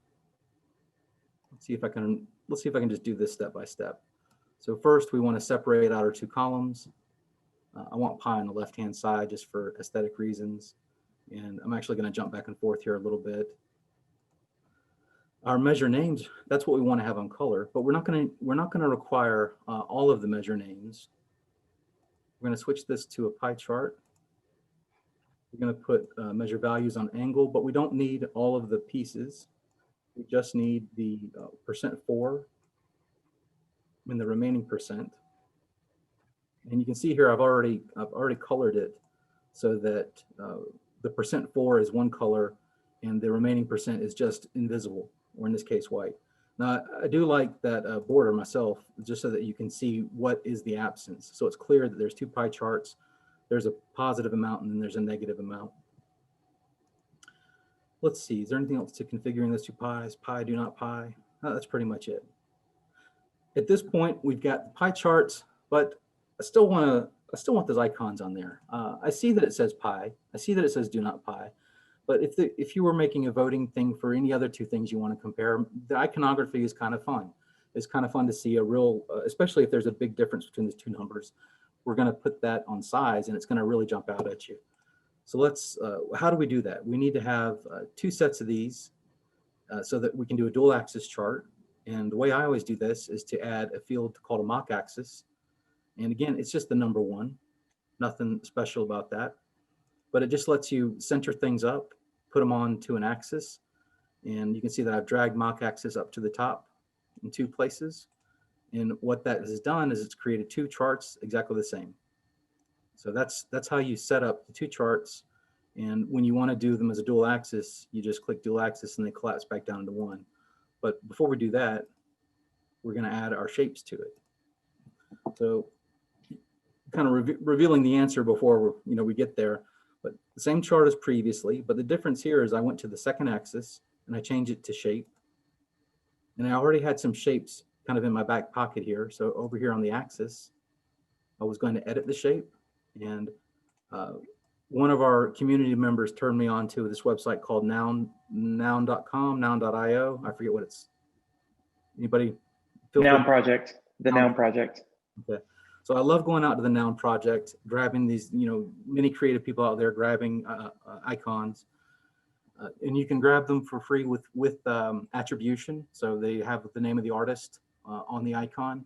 let's see if I can just do this step by step. So first we want to separate out our 2 columns. I want pi on the left-hand side just for aesthetic reasons. And I'm actually going to jump back and forth here a little bit. Our measure names, that's what we want to have on color, but we're not going to require all of the measure names. We're going to switch this to a pie chart. We're going to put measure values on angle, but we don't need all of the pieces. We just need the %4 and the remaining %. And you can see here I've already colored it so that the %4 is one color and the remaining % is just invisible, or in this case white. Now I do like that border myself, just so that you can see what is the absence. So it's clear that there's 2 pie charts. There's a positive amount and then there's a negative amount. Let's see, is there anything else to configuring those 2 pies? Pi, do not pi. Oh, that's pretty much it. At this point, we've got pie charts, but I still want those icons on there. I see that it says pi. I see that it says do not pi. But if you were making a voting thing for any other 2 things you want to compare, the iconography is kind of fun. It's kind of fun to see a real, especially if there's a big difference between these 2 numbers. We're going to put that on size and it's going to really jump out at you. So let's, how do we do that? We need to have 2 sets of these so that we can do a dual axis chart. And the way I always do this is to add a field called a mock axis. And again, it's just the number one, nothing special about that, but it just lets you center things up, put them onto an axis. And you can see that I've dragged mock axis up to the top in 2 places. And what that has done is it's created 2 charts exactly the same. So that's how you set up the 2 charts. And when you want to do them as a dual axis, you just click dual axis and they collapse back down to 1. But before we do that, we're going to add our shapes to it. So kind of revealing the answer before we get there, but the same chart as previously, but the difference here is I went to the second axis and I changed it to shape. And I already had some shapes kind of in my back pocket here. So over here on the axis, I was going to edit the shape. And one of our community members turned me on to this website called noun.com, noun.io. I forget what it's. Anybody? Noun project, the Noun project. Okay. So I love going out to the Noun project, grabbing these, many creative people out there grabbing icons. And you can grab them for free with attribution. So they have the name of the artist on the icon.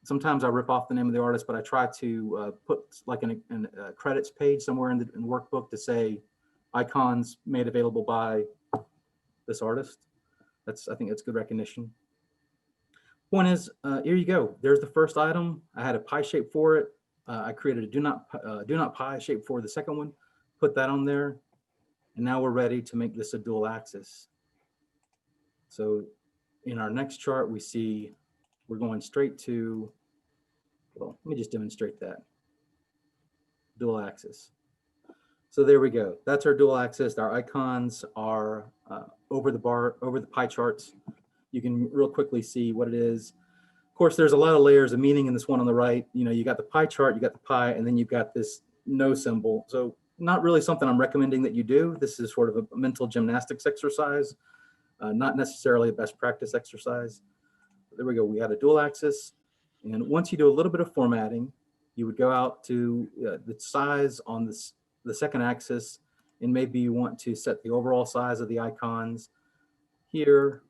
Sometimes I rip off the name of the artist, but I try to put like a credits page somewhere in the workbook to say icons made available by this artist. I think that's good recognition. Point is, here you go. There's the first item. I had a pie shape for it. I created a do not pie shape for the second one. Put that on there. And now we're ready to make this a dual axis. So in our next chart, we see we're going straight to, well, let me just demonstrate that. Dual axis. So there we go. That's our dual axis. Our icons are over the pie charts. You can real quickly see what it is. Of course, there's a lot of layers of meaning in this one on the right. You got the pie chart, you got the pie, and then you've got this no symbol. So not really something I'm recommending that you do. This is sort of a mental gymnastics exercise, not necessarily a best practice exercise. There we go. We had a dual axis. And once you do a little bit of formatting, you would go out to the size on the second axis, and maybe you want to set the overall size of the icons here.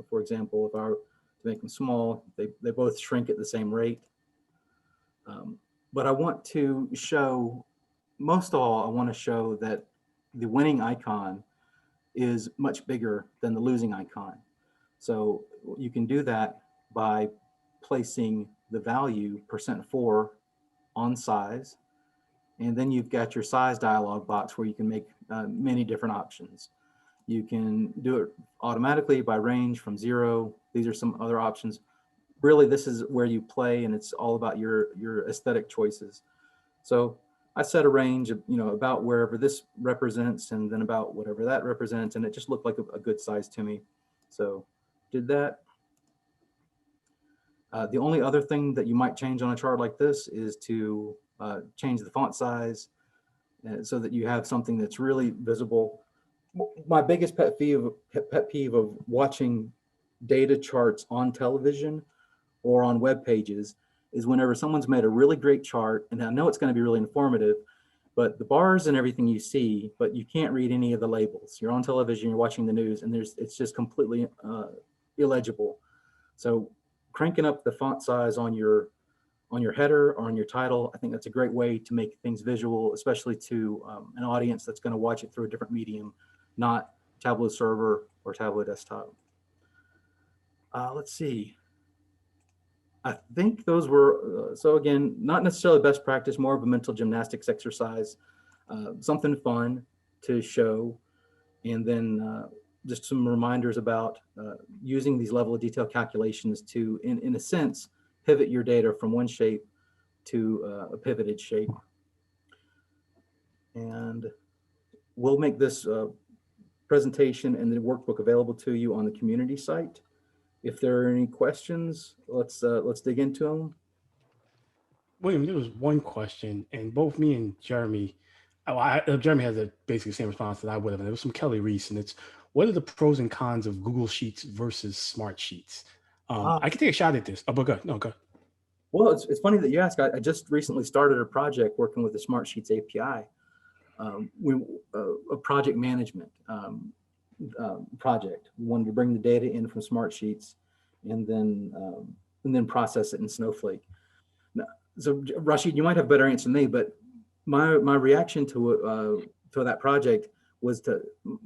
For example, if I were to make them small, they both shrink at the same rate. But I want to show, most of all, I want to show that the winning icon is much bigger than the losing icon. So you can do that by placing the value %4 on size. And then you've got your size dialog box where you can make many different options. You can do it automatically by range from 0. These are some other options. Really, this is where you play, and it's all about your aesthetic choices. So I set a range of, about wherever this represents, and then about whatever that represents, and it just looked like a good size to me. So did that. The only other thing that you might change on a chart like this is to change the font size so that you have something that's really visible. My biggest pet peeve of watching data charts on television or on web pages is whenever someone's made a really great chart, and I know it's going to be really informative, but the bars and everything you see, but you can't read any of the labels. You're on television, you're watching the news, and it's just completely illegible. So cranking up the font size on your header or on your title, I think that's a great way to make things visual, especially to an audience that's going to watch it through a different medium, not Tableau server or Tableau desktop. Let's see. I think those were, so again, not necessarily best practice, more of a mental gymnastics exercise, something fun to show. And then just some reminders about using these level of detail calculations to, in a sense, pivot your data from one shape to a pivoted shape. And we'll make this presentation and the workbook available to you on the community site. If there are any questions, let's dig into them. William, there was one question, and both me and Jeremy, Jeremy has basically the same response that I would have, and it was from Kelly Reese, and it's, what are the pros and cons of Google Sheets versus Smart Sheets? I can take a shot at this. Oh, but go. No, go. Well, it's funny that you ask. I just recently started a project working with the Smart Sheets API. A project management project. We wanted to bring the data in from Smart Sheets and then and then process it in Snowflake. Now, so Rashid, you might have a better answer than me, but my reaction to that project was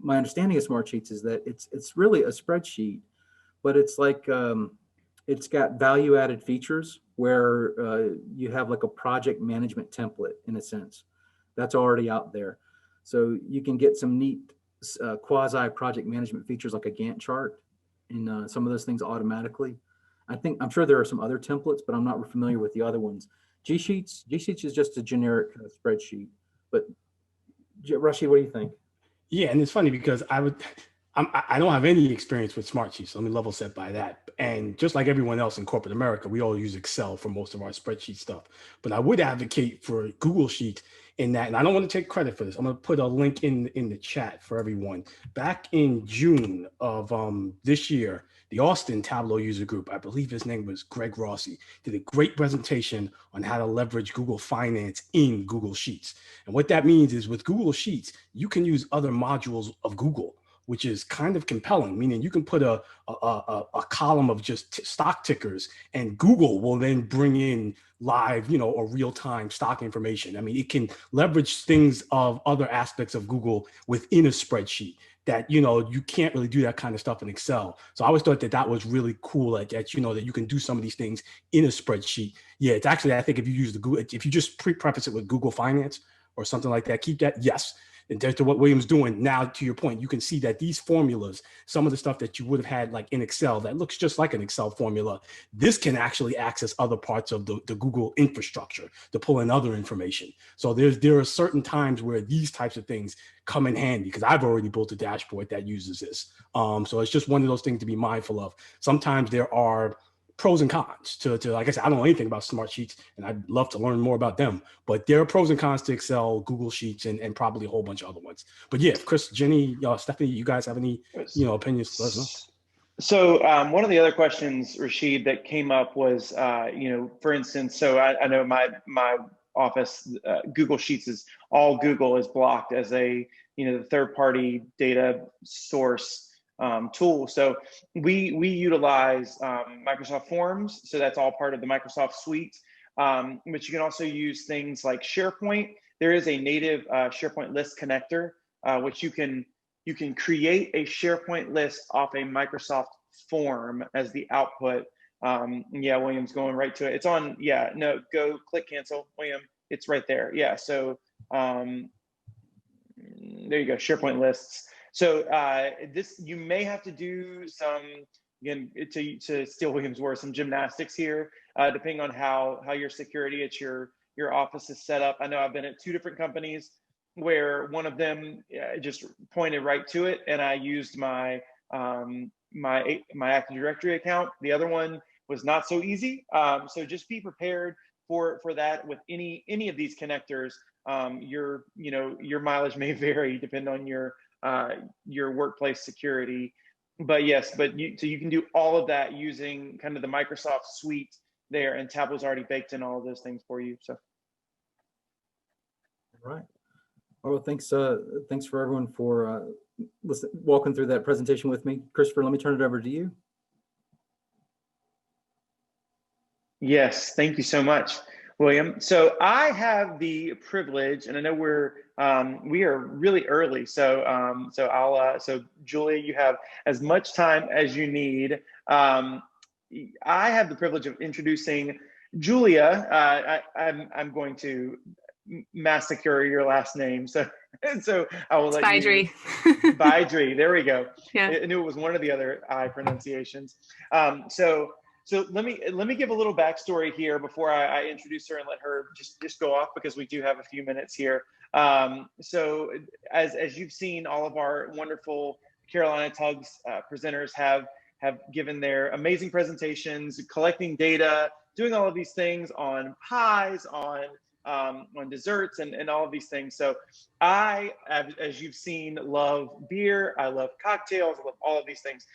my understanding of Smartsheets is that it's really a spreadsheet, but it's like it's got value added features where you have like a project management template in a sense that's already out there. So you can get some neat quasi project management features like a Gantt chart and some of those things automatically. I'm sure there are some other templates, but I'm not familiar with the other ones. G Sheets is just a generic spreadsheet. But Rashid, what do you think? Yeah, and it's funny because I don't have any experience with Smartsheets. So let me level set by that. And just like everyone else in corporate America, we all use Excel for most of our spreadsheet stuff. But I would advocate for Google Sheets in that, and I don't want to take credit for this. I'm going to put a link in the chat for everyone. Back in June of this year, the Austin Tableau user group, I believe his name was Greg Rossi, did a great presentation on how to leverage Google Finance in Google Sheets. And what that means is with Google Sheets, you can use other modules of Google, which is kind of compelling, meaning you can put a column of just stock tickers and Google will then bring in live, or real-time stock information. I mean, it can leverage things of other aspects of Google within a spreadsheet that, you can't really do that kind of stuff in Excel. So I always thought that was really cool that that you can do some of these things in a spreadsheet. Yeah, it's actually, I think if you use if you just preface it with Google Finance or something like that, keep that, yes. And to what William's doing now, to your point, you can see that these formulas, some of the stuff that you would have had like in Excel that looks just like an Excel formula, this can actually access other parts of the Google infrastructure to pull in other information. So there are certain times where these types of things come in handy because I've already built a dashboard that uses this. So it's just one of those things to be mindful of. Sometimes there are pros and cons to like I said, I don't know anything about Smartsheets and I'd love to learn more about them, but there are pros and cons to Excel, Google Sheets, and probably a whole bunch of other ones. But yeah, Chris, Jenny, Stephanie, you guys have any, opinions? Let us know. So one of the other questions, Rashid, that came up was, for instance, so I know my office, Google Sheets is all Google is blocked as a, the third-party data source tool. So we utilize Microsoft Forms. So that's all part of the Microsoft suite. But you can also use things like SharePoint. There is a native SharePoint list connector, which you can create a SharePoint list off a Microsoft form as the output. Yeah, William's going right to it. It's on, yeah, no, go click cancel, William. It's right there. Yeah, so there you go, SharePoint lists. So this, you may have to do some, again, to steal William's word, some gymnastics here, depending on how your security at your office is set up. I know I've been at 2 different companies where one of them just pointed right to it, and I used my Active Directory account. The other one was not so easy. So just be prepared for that with any of these connectors. Your mileage may vary depending on your workplace security, but yes, so you can do all of that using kind of the Microsoft suite there, and Tableau's already baked in all of those things for you. So, all right. Well, thanks for everyone for walking through that presentation with me. Christopher, let me turn it over to you. Yes, thank you so much, William. So I have the privilege, and I know we are really early, so so Julia, you have as much time as you need. I have the privilege of introducing Julia. I'm going to massacre your last name, so I will let Baidry. you. Baidry. There we go. Yeah. I knew it was one of the other I pronunciations. So let me give a little backstory here before I introduce her and let her just go off, because we do have a few minutes here. So as you've seen, all of our wonderful Carolina Tugs presenters have given their amazing presentations, collecting data, doing all of these things on pies, on desserts, and all of these things. So I, as you've seen, love beer. I love cocktails. I love all of these things.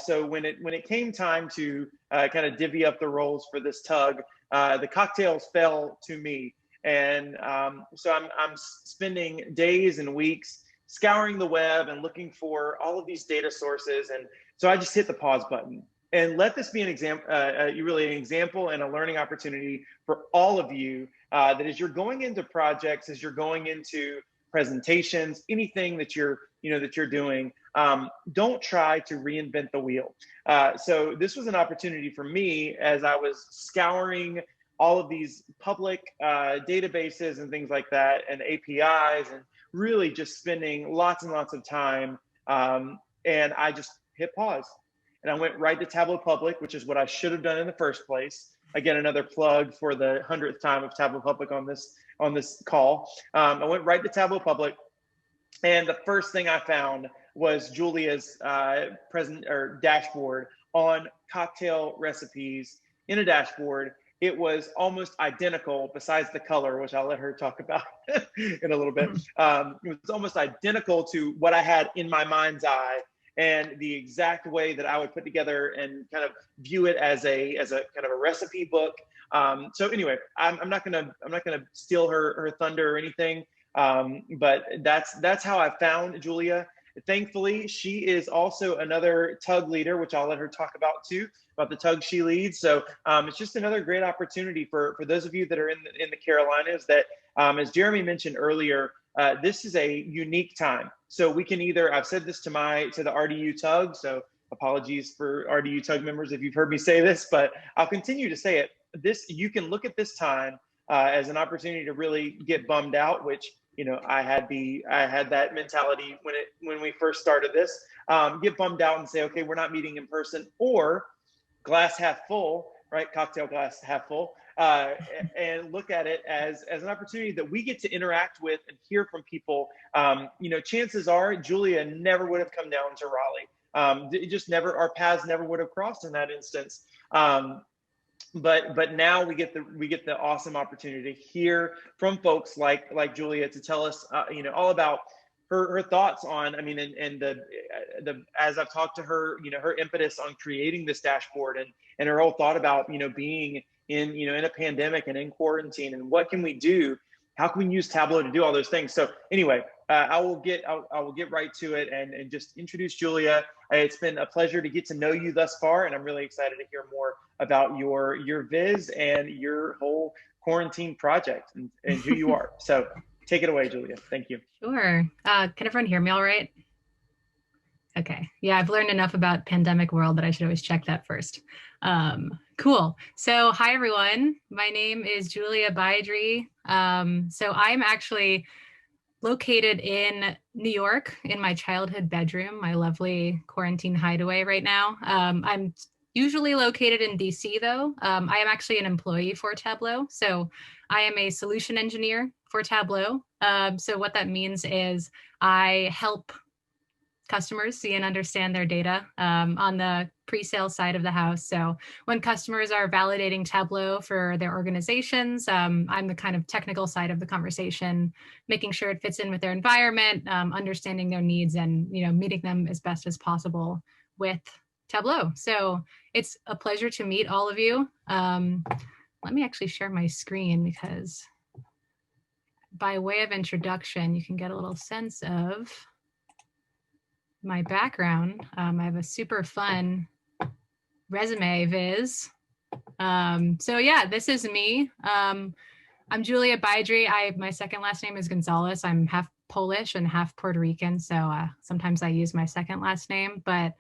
So when it came time to kind of divvy up the roles for this tug, the cocktails fell to me, and so I'm spending days and weeks scouring the web and looking for all of these data sources. And so I just hit the pause button. And let this be an example, really an example and a learning opportunity for all of you, that as you're going into projects, as you're going into presentations, anything that you're doing, don't try to reinvent the wheel. So this was an opportunity for me as I was scouring all of these public databases and things like that, and APIs, and really just spending lots and lots of time. And I just hit pause. And I went right to Tableau Public, which is what I should have done in the first place. Again, another plug for the 100th time of Tableau Public on this call. I went right to Tableau Public, and the first thing I found was Julia's dashboard on cocktail recipes in a dashboard. It was almost identical, besides the color, which I'll let her talk about in a little bit. It was almost identical to what I had in my mind's eye, and the exact way that I would put together and kind of view it as a kind of a recipe book. So anyway, I'm not gonna steal her thunder or anything, but that's how I found Julia. Thankfully, she is also another TUG leader, which I'll let her talk about too, about the TUG she leads. So it's just another great opportunity for those of you that are in the Carolinas that, as Jeremy mentioned earlier, this is a unique time. So we can either, I've said this to the RDU TUG, so apologies for RDU TUG members if you've heard me say this, but I'll continue to say it. You can look at this time as an opportunity to really get bummed out, which, I had that mentality when we first started this. Get bummed out and say, okay, we're not meeting in person, or glass half full, right? Cocktail glass half full. And look at it as an opportunity that we get to interact with and hear from people. Chances are Julia never would have come down to Raleigh. It just never, our paths never would have crossed in that instance. But now we get the awesome opportunity to hear from folks like Julia to tell us, all about her thoughts on, and as I've talked to her, her impetus on creating this dashboard, and her whole thought about, being in a pandemic and in quarantine, and what can we do? How can we use Tableau to do all those things? So anyway, I will get right to it and just introduce Julia. It's been a pleasure to get to know you thus far, and I'm really excited to hear more about your viz and your whole quarantine project and who you are. So take it away, Julia. Thank you. Sure. Can everyone hear me all right? Okay. Yeah, I've learned enough about pandemic world that I should always check that first. Cool. So hi, everyone. My name is Julia Baidry. So I'm actually located in New York in my childhood bedroom, my lovely quarantine hideaway right now. I'm usually located in DC though. I am actually an employee for Tableau. So I am a solution engineer for Tableau. So what that means is I help customers see and understand their data on the pre-sale side of the house. So when customers are validating Tableau for their organizations, I'm the kind of technical side of the conversation, making sure it fits in with their environment, understanding their needs, and meeting them as best as possible with Tableau. So it's a pleasure to meet all of you. Let me actually share my screen, because by way of introduction, you can get a little sense of my background. I have a super fun resume viz. So yeah, this is me. I'm Julia Baidry. My second last name is Gonzalez. I'm half Polish and half Puerto Rican, so sometimes I use my second last name. But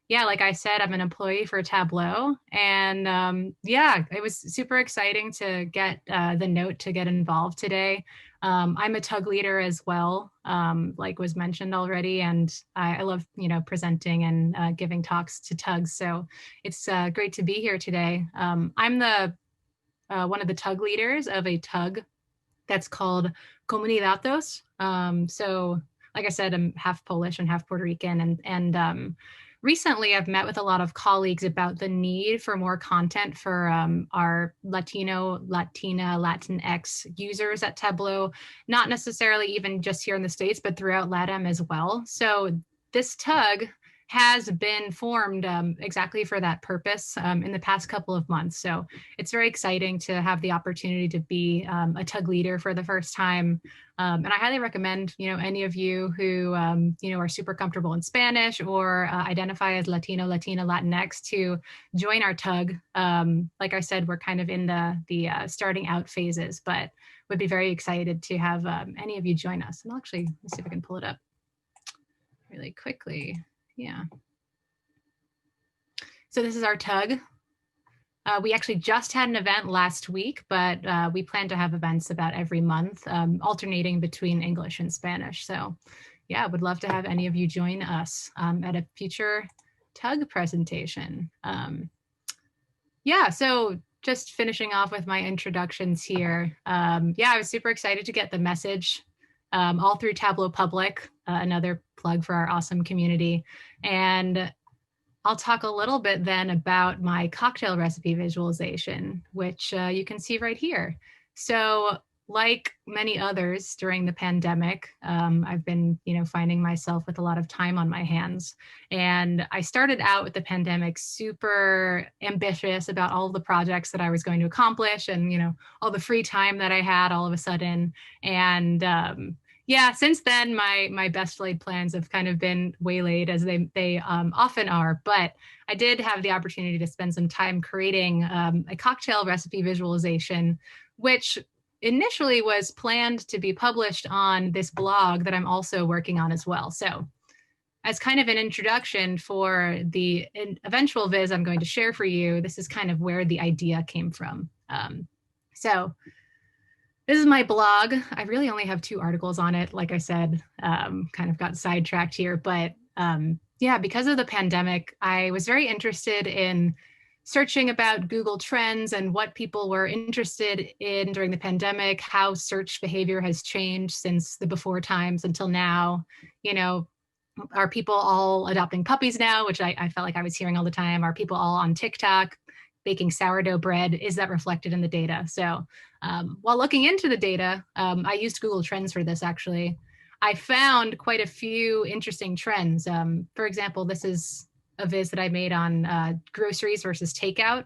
yeah, like I said, I'm an employee for Tableau, and yeah, it was super exciting to get the note to get involved today. I'm a TUG leader as well, like was mentioned already, and I love presenting and giving talks to TUGs. So it's great to be here today. I'm the one of the TUG leaders of a TUG that's called Comunidades. So like I said, I'm half Polish and half Puerto Rican, and recently, I've met with a lot of colleagues about the need for more content for our Latino, Latina, Latinx users at Tableau, not necessarily even just here in the States, but throughout LATAM as well. So this TUG has been formed exactly for that purpose in the past couple of months. So it's very exciting to have the opportunity to be a TUG leader for the first time. And I highly recommend, any of you who, are super comfortable in Spanish or identify as Latino, Latina, Latinx to join our TUG. Like I said, we're kind of in the starting out phases, but would be very excited to have any of you join us. And I'll actually, let's see if I can pull it up really quickly. Yeah. So this is our TUG. We actually just had an event last week, but we plan to have events about every month, alternating between English and Spanish. So yeah, I would love to have any of you join us at a future TUG presentation. Yeah, so just finishing off with my introductions here. Yeah, I was super excited to get the message all through Tableau Public, another plug for our awesome community. And I'll talk a little bit then about my cocktail recipe visualization, which you can see right here. So like many others during the pandemic, I've been, finding myself with a lot of time on my hands. And I started out with the pandemic super ambitious about all of the projects that I was going to accomplish and, all the free time that I had all of a sudden. And yeah, since then, my best laid plans have kind of been waylaid, as they often are. But I did have the opportunity to spend some time creating a cocktail recipe visualization, which initially was planned to be published on this blog that I'm also working on as well. So as kind of an introduction for the eventual viz I'm going to share for you, this is kind of where the idea came from. So this is my blog. I really only have 2 articles on it. Like I said, kind of got sidetracked here, but yeah, because of the pandemic, I was very interested in searching about Google Trends and what people were interested in during the pandemic, how search behavior has changed since the before times until now. Are people all adopting puppies now, which I felt like I was hearing all the time? Are people all on TikTok baking sourdough bread? Is that reflected in the data? So while looking into the data, I used Google Trends for this actually. I found quite a few interesting trends. For example, this is a viz that I made on groceries versus takeout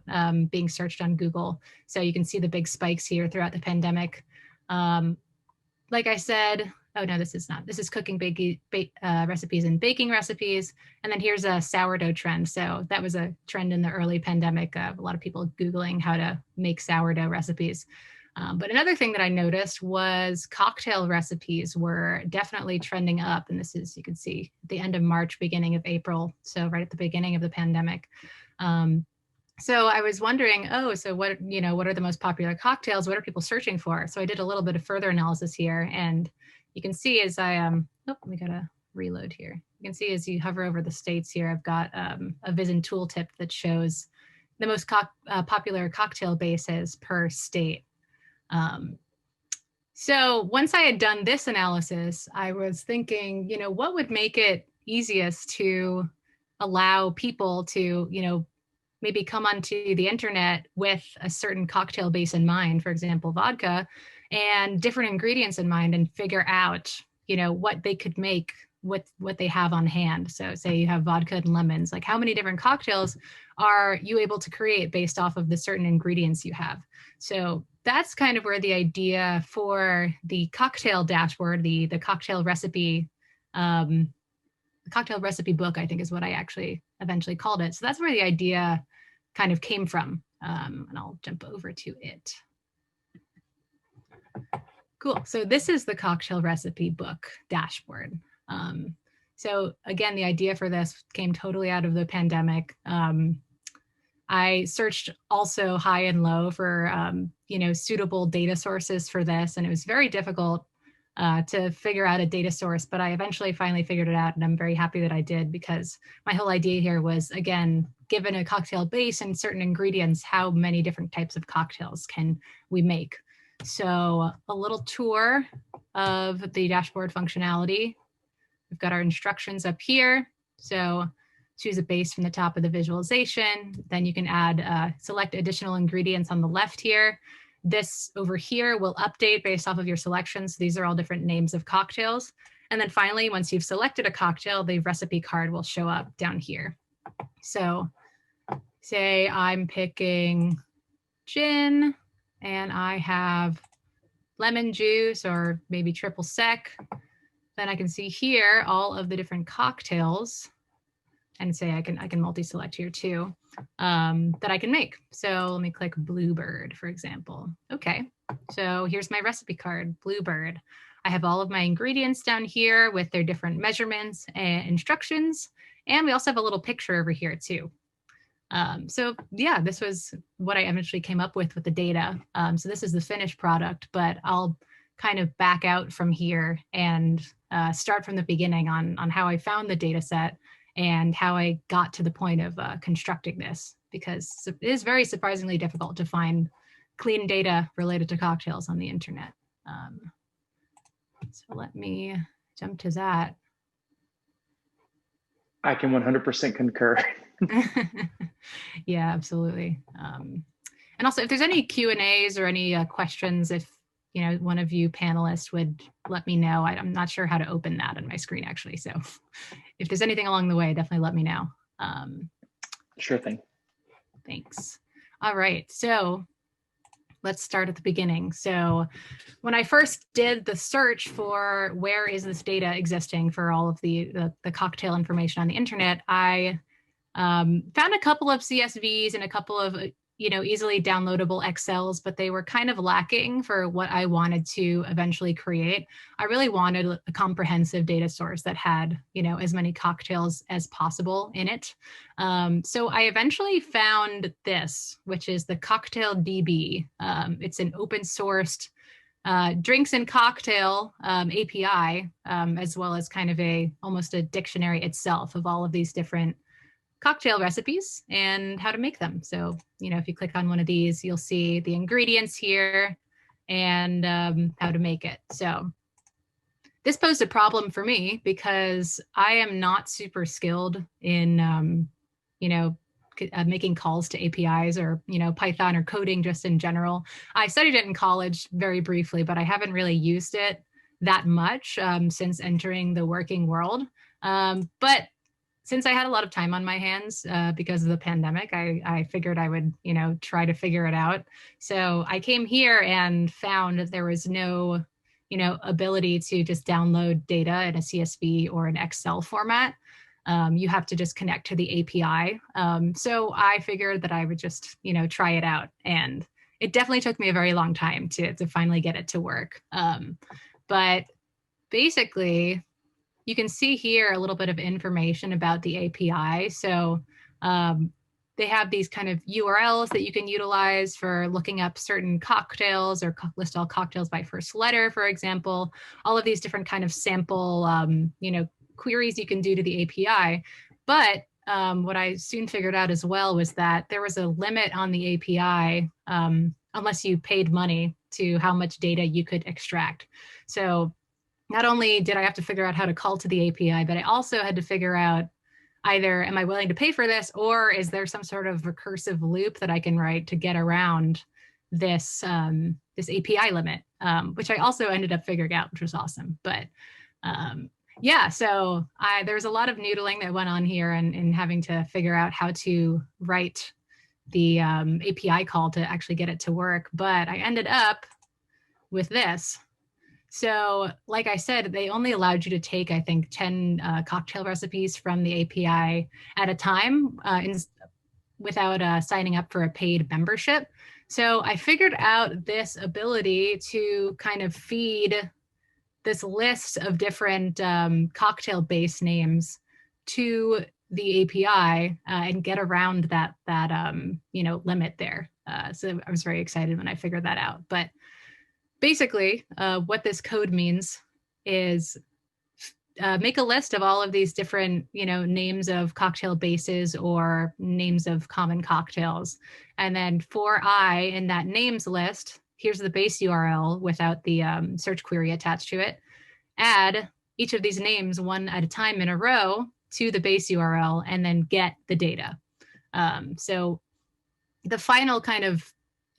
being searched on Google. So you can see the big spikes here throughout the pandemic. Like I said, oh no, this is not. This is cooking recipes and baking recipes. And then here's a sourdough trend. So that was a trend in the early pandemic. A lot of people Googling how to make sourdough recipes. But another thing that I noticed was cocktail recipes were definitely trending up. And this is, you can see, at the end of March, beginning of April. So right at the beginning of the pandemic. So I was wondering, so what are the most popular cocktails? What are people searching for? So I did a little bit of further analysis here. And you can see as I, we gotta reload here. You can see as you hover over the states here, I've got a Vision tooltip that shows the most popular cocktail bases per state. So once I had done this analysis, I was thinking, what would make it easiest to allow people to, maybe come onto the internet with a certain cocktail base in mind, for example, vodka, and different ingredients in mind, and figure out, what they could make with what they have on hand. So say you have vodka and lemons, like how many different cocktails are you able to create based off of the certain ingredients you have? So that's kind of where the idea for the cocktail dashboard, the cocktail recipe, the cocktail recipe book, I think is what I actually eventually called it. So that's where the idea kind of came from. And I'll jump over to it. Cool. So this is the cocktail recipe book dashboard. So again, the idea for this came totally out of the pandemic. I searched also high and low for, suitable data sources for this. And it was very difficult to figure out a data source, but I eventually finally figured it out. And I'm very happy that I did, because my whole idea here was, again, given a cocktail base and certain ingredients, how many different types of cocktails can we make? So a little tour of the dashboard functionality. We've got our instructions up here. So choose a base from the top of the visualization. Then you can add, select additional ingredients on the left here. This over here will update based off of your selections. These are all different names of cocktails. And then finally, once you've selected a cocktail, the recipe card will show up down here. So say I'm picking gin and I have lemon juice or maybe triple sec. Then I can see here all of the different cocktails, and say I can multi-select here too, that I can make. So let me click Bluebird, for example. Okay, so here's my recipe card, Bluebird. I have all of my ingredients down here with their different measurements and instructions. And we also have a little picture over here too. So yeah, this was what I eventually came up with the data. So this is the finished product, but I'll kind of back out from here and start from the beginning on how I found the data set and how I got to the point of constructing this, because it is very surprisingly difficult to find clean data related to cocktails on the internet. So let me jump to that. I can 100% concur. Yeah, absolutely. And also, if there's any Q&As or any questions, if one of you panelists would let me know. I'm not sure how to open that on my screen, actually. So if there's anything along the way, definitely let me know. Sure thing. Thanks. All right. So let's start at the beginning. So when I first did the search for where is this data existing for all of the cocktail information on the internet, I found a couple of CSVs and a couple of easily downloadable Excels, but they were kind of lacking for what I wanted to eventually create. I really wanted a comprehensive data source that had as many cocktails as possible in it. So I eventually found this, which is the Cocktail DB. It's an open sourced drinks and cocktail API, as well as kind of almost a dictionary itself of all of these different cocktail recipes and how to make them. So, if you click on one of these, you'll see the ingredients here and how to make it. So this posed a problem for me because I am not super skilled in, making calls to APIs or, Python or coding just in general. I studied it in college very briefly, but I haven't really used it that much since entering the working world. But since I had a lot of time on my hands because of the pandemic, I figured I would, try to figure it out. So I came here and found that there was no, ability to just download data in a CSV or an Excel format. You have to just connect to the API. So I figured that I would just, try it out. And it definitely took me a very long time to finally get it to work. But basically, you can see here a little bit of information about the API. So they have these kind of URLs that you can utilize for looking up certain cocktails or list all cocktails by first letter, for example. All of these different kind of sample, queries you can do to the API. But what I soon figured out as well was that there was a limit on the API unless you paid money to how much data you could extract. So not only did I have to figure out how to call to the API, but I also had to figure out either am I willing to pay for this, or is there some sort of recursive loop that I can write to get around this this API limit, which I also ended up figuring out, which was awesome. But yeah, so there's a lot of noodling that went on here and having to figure out how to write the API call to actually get it to work. But I ended up with this. So like I said, they only allowed you to take, I think, 10 cocktail recipes from the API at a time without signing up for a paid membership. So I figured out this ability to kind of feed this list of different cocktail base names to the API and get around that limit there. So I was very excited when I figured that out. But basically, what this code means is make a list of all of these different, names of cocktail bases or names of common cocktails. And then for I in that names list, here's the base URL without the search query attached to it. Add each of these names one at a time in a row to the base URL and then get the data. So the final kind of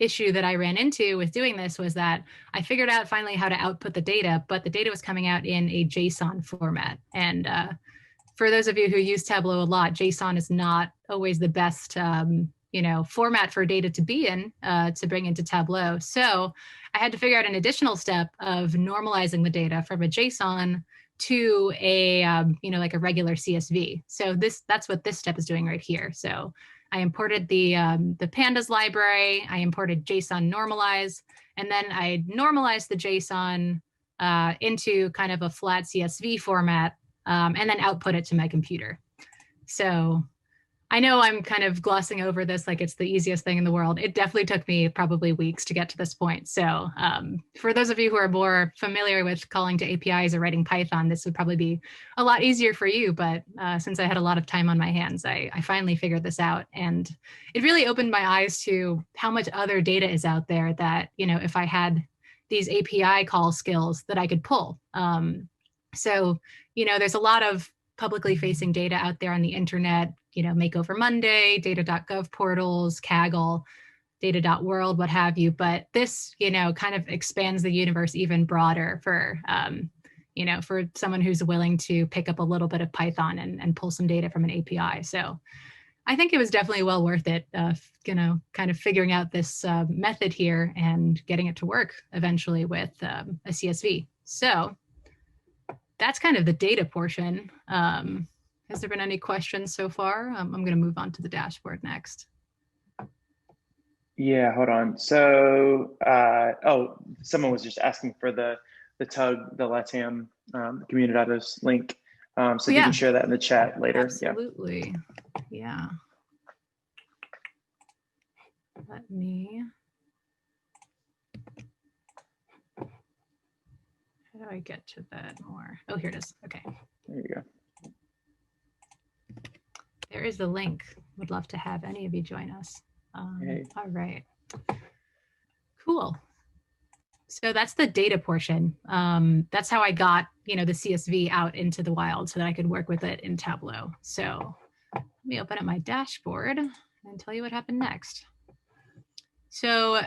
issue that I ran into with doing this was that I figured out finally how to output the data, but the data was coming out in a JSON format. And for those of you who use Tableau a lot, JSON is not always the best format for data to be in to bring into Tableau. So I had to figure out an additional step of normalizing the data from a JSON to a like a regular CSV. So that's what this step is doing right here. So I imported the pandas library, I imported JSON normalize, and then I normalized the JSON into kind of a flat CSV format, and then output it to my computer. So I know I'm kind of glossing over this like it's the easiest thing in the world. It definitely took me probably weeks to get to this point. So for those of you who are more familiar with calling to APIs or writing Python, this would probably be a lot easier for you. But since I had a lot of time on my hands, I finally figured this out. And it really opened my eyes to how much other data is out there that, if I had these API call skills that I could pull. So there's a lot of publicly facing data out there on the internet, Makeover Monday, data.gov portals, Kaggle, data.world, what have you. But this, kind of expands the universe even broader for, for someone who's willing to pick up a little bit of Python and pull some data from an API. So I think it was definitely well worth it, kind of figuring out this method here and getting it to work eventually with a CSV. So that's kind of the data portion. Has there been any questions so far? I'm going to move on to the dashboard next. Yeah, hold on. So, someone was just asking for the TUG, the LATAM community datos link. So you can share that in the chat later. Absolutely. Yeah. Let me. How do I get to that more? Oh, here it is. Okay. There you go. There is the link. Would love to have any of you join us. Hey. All right. Cool. So that's the data portion. That's how I got, the CSV out into the wild so that I could work with it in Tableau. So let me open up my dashboard and tell you what happened next. So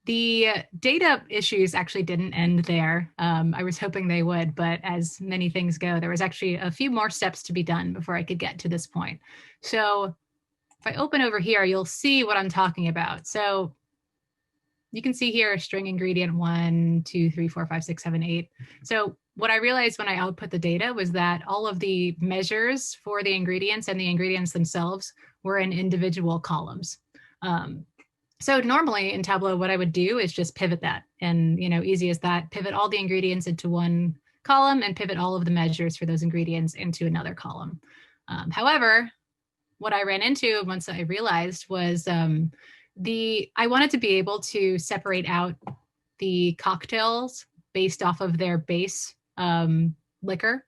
the data issues actually didn't end there. I was hoping they would, but as many things go, there was actually a few more steps to be done before I could get to this point. So if I open over here, you'll see what I'm talking about. So you can see here string ingredient 1, 2, 3, 4, 5, 6, 7, 8. So what I realized when I output the data was that all of the measures for the ingredients and the ingredients themselves were in individual columns. So normally in Tableau, what I would do is just pivot that, and easy as that, pivot all the ingredients into one column and pivot all of the measures for those ingredients into another column. However, what I ran into once I realized was I wanted to be able to separate out the cocktails based off of their base liquor.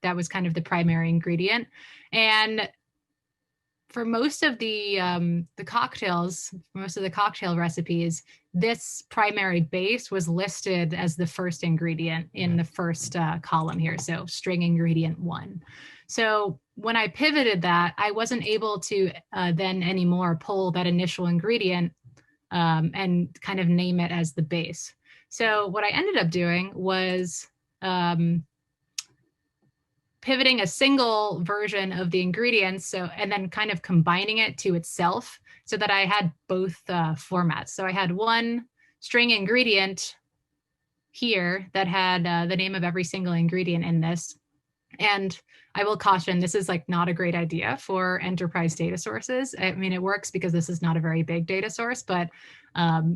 That was kind of the primary ingredient. And for most of the cocktails, most of the cocktail recipes, this primary base was listed as the first ingredient in the first column here. So string ingredient 1. So when I pivoted that, I wasn't able to then anymore pull that initial ingredient and kind of name it as the base. So what I ended up doing was pivoting a single version of the ingredients, and then kind of combining it to itself so that I had both formats. So I had one string ingredient here that had the name of every single ingredient in this. And I will caution, this is not a great idea for enterprise data sources. I mean, it works because this is not a very big data source, but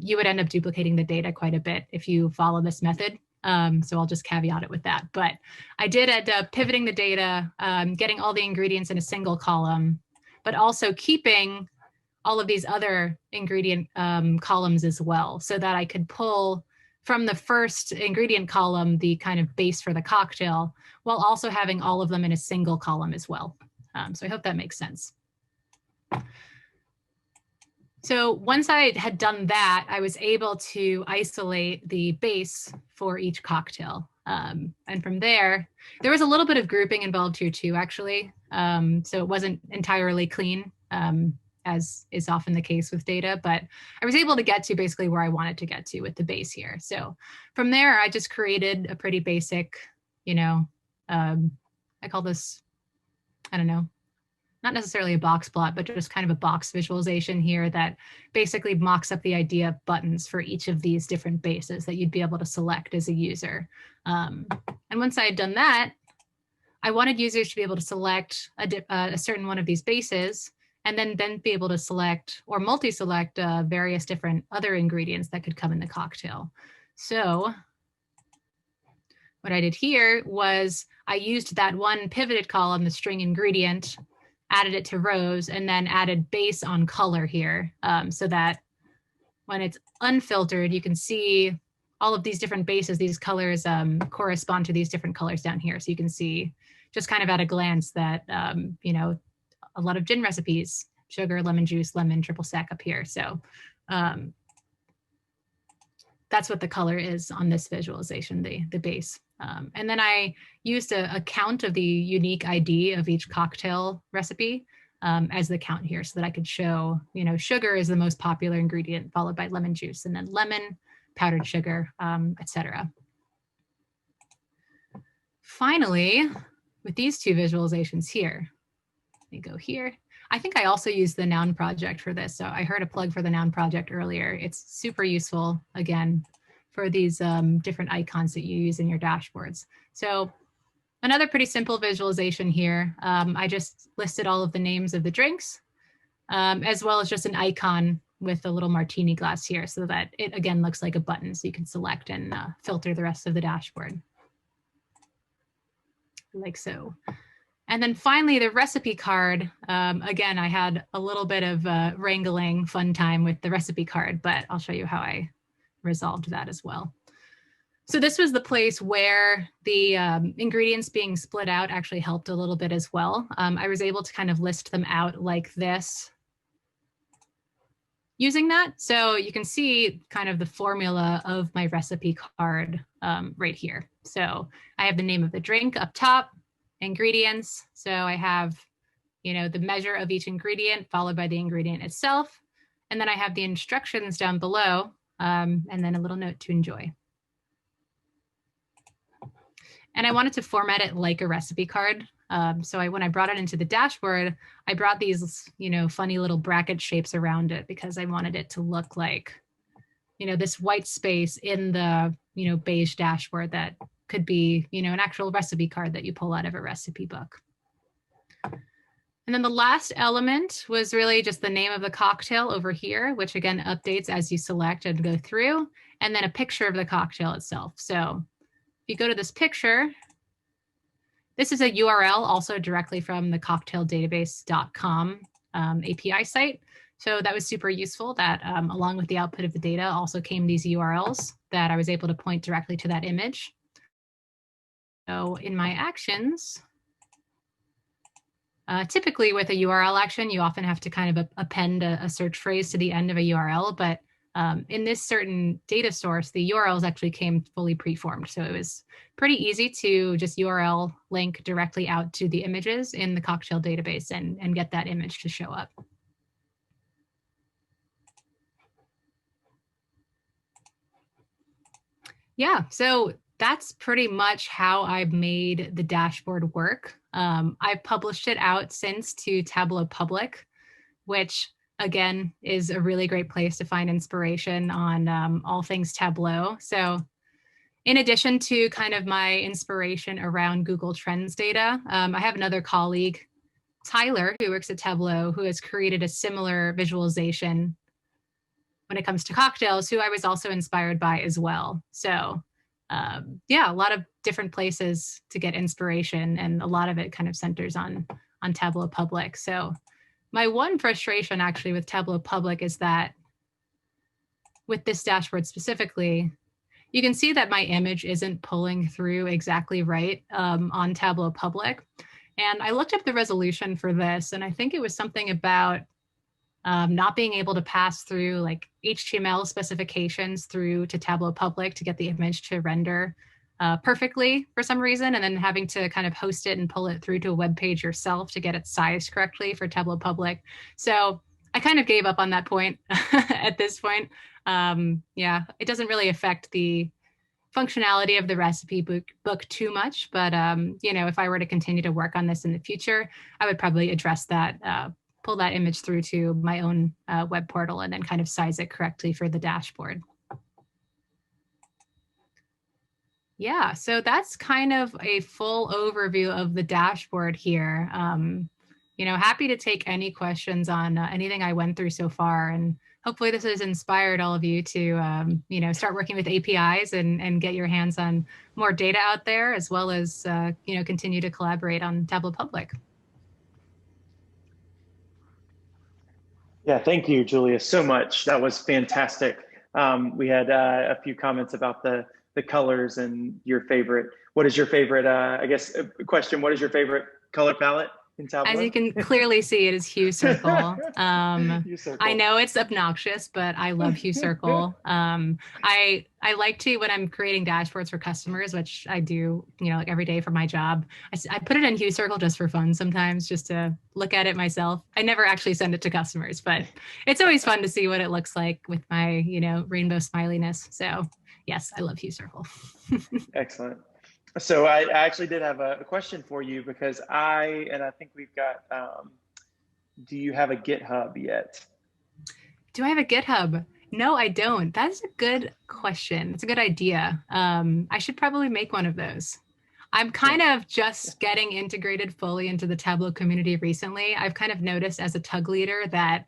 you would end up duplicating the data quite a bit if you follow this method. So I'll just caveat it with that. But I did end up pivoting the data, getting all the ingredients in a single column, but also keeping all of these other ingredient columns as well, so that I could pull from the first ingredient column the kind of base for the cocktail, while also having all of them in a single column as well. So I hope that makes sense. So once I had done that, I was able to isolate the base for each cocktail. And from there was a little bit of grouping involved here too, actually. So it wasn't entirely clean. as is often the case with data, but I was able to get to basically where I wanted to get to with the base here. So from there, I just created a pretty basic, I call this, I don't know, not necessarily a box plot, but just kind of a box visualization here that basically mocks up the idea of buttons for each of these different bases that you'd be able to select as a user. And once I had done that, I wanted users to be able to select a certain one of these bases and then be able to select or multi-select various different other ingredients that could come in the cocktail. So what I did here was I used that one pivoted column, the string ingredient, added it to rows, and then added base on color here so that when it's unfiltered, you can see all of these different bases, these colors correspond to these different colors down here. So you can see just kind of at a glance that, a lot of gin recipes, sugar, lemon juice, lemon, triple sec up here. So that's what the color is on this visualization, the base. And then I used a count of the unique ID of each cocktail recipe as the count here so that I could show, sugar is the most popular ingredient, followed by lemon juice, and then lemon, powdered sugar, etc. Finally, with these two visualizations here, let me go here. I think I also used the noun project for this. So I heard a plug for the noun project earlier. It's super useful, again, for these different icons that you use in your dashboards. So another pretty simple visualization here. I just listed all of the names of the drinks, as well as just an icon with a little martini glass here so that it, again, looks like a button so you can select and filter the rest of the dashboard. Like so. And then finally, the recipe card. Again, I had a little bit of wrangling fun time with the recipe card, but I'll show you how I resolved that as well. So this was the place where the ingredients being split out actually helped a little bit as well. I was able to kind of list them out like this using that. So you can see kind of the formula of my recipe card right here. So I have the name of the drink up top, ingredients. So I have, the measure of each ingredient followed by the ingredient itself. And then I have the instructions down below and then a little note to enjoy. And I wanted to format it like a recipe card. So when I brought it into the dashboard, I brought these, funny little bracket shapes around it because I wanted it to look like, this white space in the, beige dashboard that could be, an actual recipe card that you pull out of a recipe book. And then the last element was really just the name of the cocktail over here, which again updates as you select and go through, and then a picture of the cocktail itself. So if you go to this picture, this is a URL also directly from the cocktaildatabase.com API site. So that was super useful that along with the output of the data also came these URLs that I was able to point directly to that image. So in my actions, typically with a URL action, you often have to kind of append a search phrase to the end of a URL, but in this certain data source, the URLs actually came fully preformed. So it was pretty easy to just URL link directly out to the images in the cocktail database and get that image to show up. Yeah, so that's pretty much how I've made the dashboard work. I've published it out since to Tableau Public, which again is a really great place to find inspiration on all things Tableau. So in addition to kind of my inspiration around Google Trends data, I have another colleague, Tyler, who works at Tableau, who has created a similar visualization when it comes to cocktails, who I was also inspired by as well. So yeah, a lot of different places to get inspiration, and a lot of it kind of centers on Tableau Public. So my one frustration actually with Tableau Public is that with this dashboard specifically, you can see that my image isn't pulling through exactly right on Tableau Public. And I looked up the resolution for this, and I think it was something about not being able to pass through like HTML specifications through to Tableau Public to get the image to render perfectly for some reason, and then having to kind of host it and pull it through to a web page yourself to get it sized correctly for Tableau Public. So I kind of gave up on that point at this point. Yeah, it doesn't really affect the functionality of the recipe book too much, but you know, if I were to continue to work on this in the future, I would probably address that, pull that image through to my own web portal and then kind of size it correctly for the dashboard. Yeah, so that's kind of a full overview of the dashboard here. You know, happy to take any questions on anything I went through so far, and hopefully this has inspired all of you to, you know, start working with APIs and get your hands on more data out there, as well as, you know, continue to collaborate on Tableau Public. Yeah, thank you, Julia, so much. That was fantastic. We had a few comments about the colors and your favorite. What is your favorite, I guess, question, what is your favorite color palette in Tableau? As you can clearly see, it is Hue Circle. Hue Circle. I know it's obnoxious, but I love Hue Circle. I like to, when I'm creating dashboards for customers, which I do, you know, like every day for my job, I put it in Hue Circle just for fun sometimes, just to look at it myself. I never actually send it to customers, but it's always fun to see what it looks like with my, you know, rainbow smiliness. So yes, I love Hue Circle. Excellent. So I actually did have a question for you, because I think we've got, do you have a GitHub yet? Do I have a GitHub? No, I don't. That's a good question. It's a good idea. I should probably make one of those. I'm kind of just getting integrated fully into the Tableau community recently. I've kind of noticed as a Tug leader that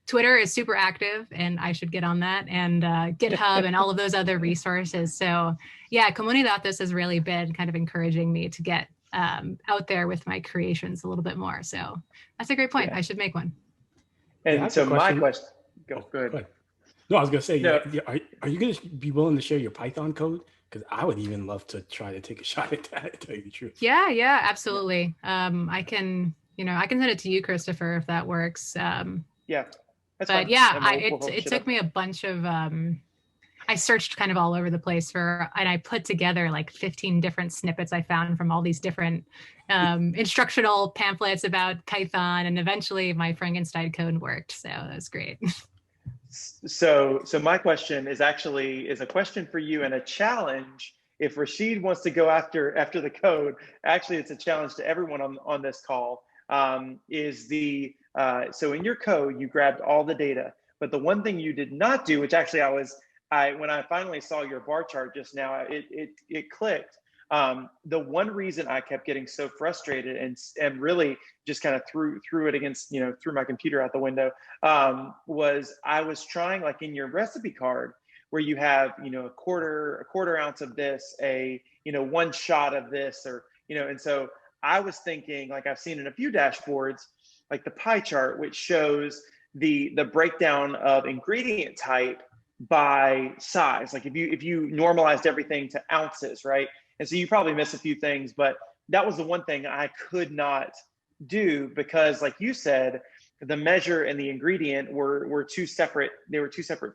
Twitter is super active, and I should get on that, and GitHub and all of those other resources. So yeah, Comunidad has really been kind of encouraging me to get out there with my creations a little bit more. So that's a great point. Yeah. I should make one. And Yeah, so my question, go go ahead. No, I was gonna say, No. are you gonna be willing to share your Python code? Because I would even love to try to take a shot at that, to tell you the truth. Yeah, absolutely. I can, you know, I can send it to you, Christopher, if that works. Yeah, that's but fine. yeah, We'll it took me a bunch of, I searched kind of all over the place and I put together like 15 different snippets I found from all these different instructional pamphlets about Python, and eventually my Frankenstein code worked. So that was great. So my question is actually a question for you and a challenge. If Rashid wants to go after the code, actually it's a challenge to everyone on this call. So in your code, you grabbed all the data, but the one thing you did not do, which actually when I finally saw your bar chart just now, it clicked. The one reason I kept getting so frustrated and really just kind of threw it against, threw my computer out the window, was I was trying, like in your recipe card, where you have, a quarter ounce of this, one shot of this, or, and so I was thinking, like I've seen in a few dashboards, like the pie chart, which shows the breakdown of ingredient type by size. Like if you normalized everything to ounces, right? And so you probably miss a few things, but that was the one thing I could not do, because like you said, the measure and the ingredient were two separate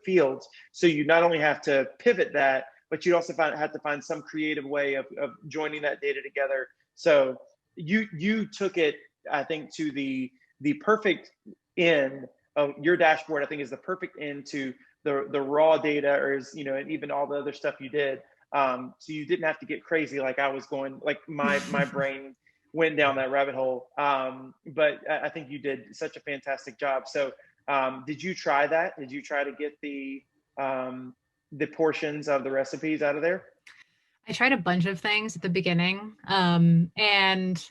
fields. So you not only have to pivot that, but you also have to find some creative way of joining that data together. So you took it, I think, to the perfect end of your dashboard. I think is the perfect end to the raw data, or and even all the other stuff you did. So you didn't have to get crazy like I was going, like my brain went down that rabbit hole. But I think you did such a fantastic job. So did you try that? Did you try to get the portions of the recipes out of there? I tried a bunch of things at the beginning. And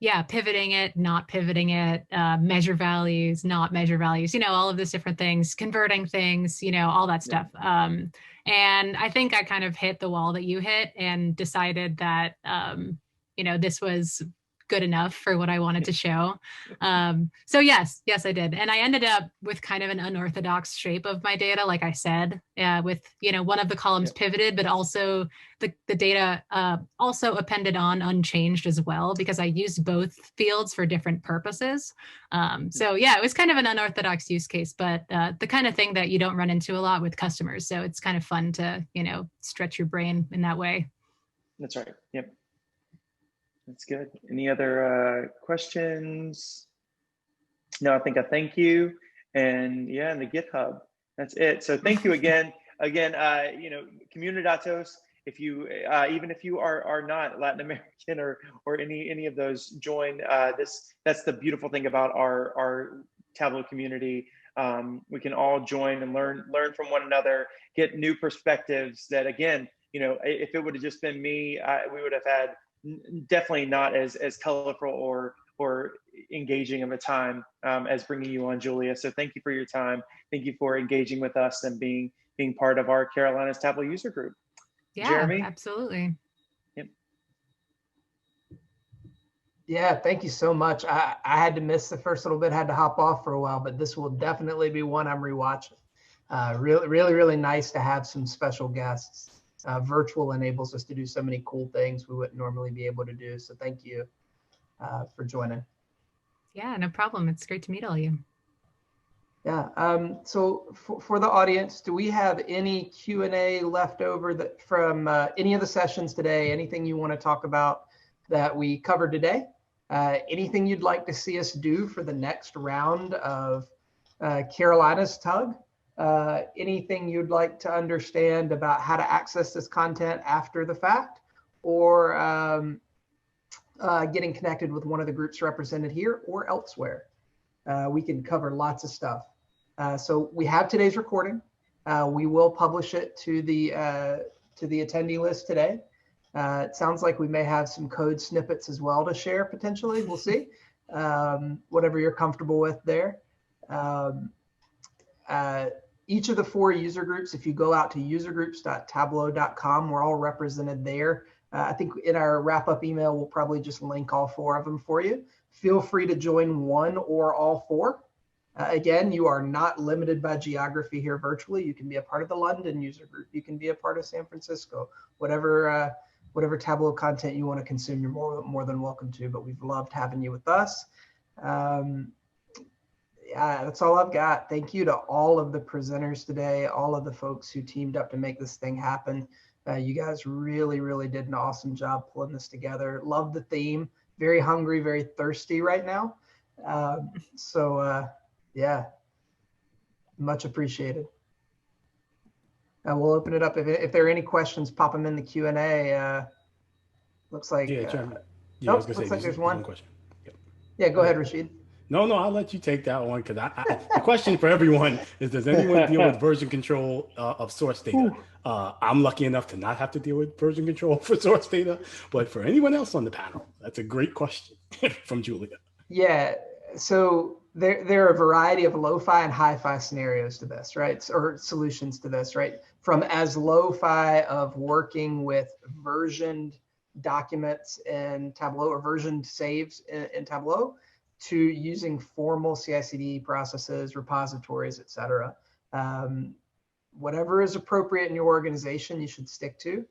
yeah, pivoting it, not pivoting it, measure values, not measure values, all of these different things, converting things, all that stuff. And I think I kind of hit the wall that you hit and decided that, this was good enough for what I wanted to show. So yes, I did. And I ended up with kind of an unorthodox shape of my data, like I said, with, one of the columns pivoted, but also the data also appended on unchanged as well, because I used both fields for different purposes. So yeah, it was kind of an unorthodox use case, but the kind of thing that you don't run into a lot with customers. So it's kind of fun to, stretch your brain in that way. That's right. Yep. That's good. Any other questions? No, I think a thank you, and yeah, and the GitHub. That's it. So thank you again. Again, Community.tos. If you even if you are not Latin American or any of those, join this. That's the beautiful thing about our Tableau community. We can all join and learn from one another, get new perspectives. That again, if it would have just been me, we would have had definitely not as colorful or engaging of a time as bringing you on, Julia. So thank you for your time. Thank you for engaging with us and being part of our Carolinas Tableau user group. Yeah, Jeremy? absolutely. Yep. Yeah, thank you so much. I had to miss the first little bit, had to hop off for a while, but this will definitely be one I'm rewatching. Really nice to have some special guests. Virtual enables us to do so many cool things we wouldn't normally be able to do. So thank you for joining. Yeah, no problem. It's great to meet all you. Yeah. So for the audience, do we have any Q&A left over that from any of the sessions today? Anything you want to talk about that we covered today? Anything you'd like to see us do for the next round of Carolinas Tug? Anything you'd like to understand about how to access this content after the fact, or getting connected with one of the groups represented here or elsewhere? We can cover lots of stuff. So we have today's recording. We will publish it to the attendee list today. It sounds like we may have some code snippets as well to share potentially. We'll see. Whatever you're comfortable with there. Each of the 4 user groups, if you go out to usergroups.tableau.com, we're all represented there. I think in our wrap-up email, we'll probably just link all 4 of them for you. Feel free to join one or all 4. Again, you are not limited by geography here virtually. You can be a part of the London user group. You can be a part of San Francisco. Whatever Tableau content you want to consume, you're more than welcome to. But we've loved having you with us. Yeah, that's all I've got. Thank you to all of the presenters today, all of the folks who teamed up to make this thing happen. You guys really did an awesome job pulling this together. Love the theme. Very hungry, very thirsty right now. Yeah, much appreciated. We'll open it up. If there are any questions, pop them in the Q&A. Looks like, Yeah, I was looks gonna say, like there's one. question. Yep. Yeah, go ahead, Rashid. No, I'll let you take that one because the question for everyone is, does anyone deal with version control of source data? I'm lucky enough to not have to deal with version control for source data, but for anyone else on the panel, that's a great question from Julia. Yeah, so there are a variety of lo-fi and hi-fi scenarios to this, right? Or solutions to this, right? From as lo-fi of working with versioned documents in Tableau or versioned saves in Tableau, to using formal CI/CD processes, repositories, et cetera. Whatever is appropriate in your organization, you should stick to.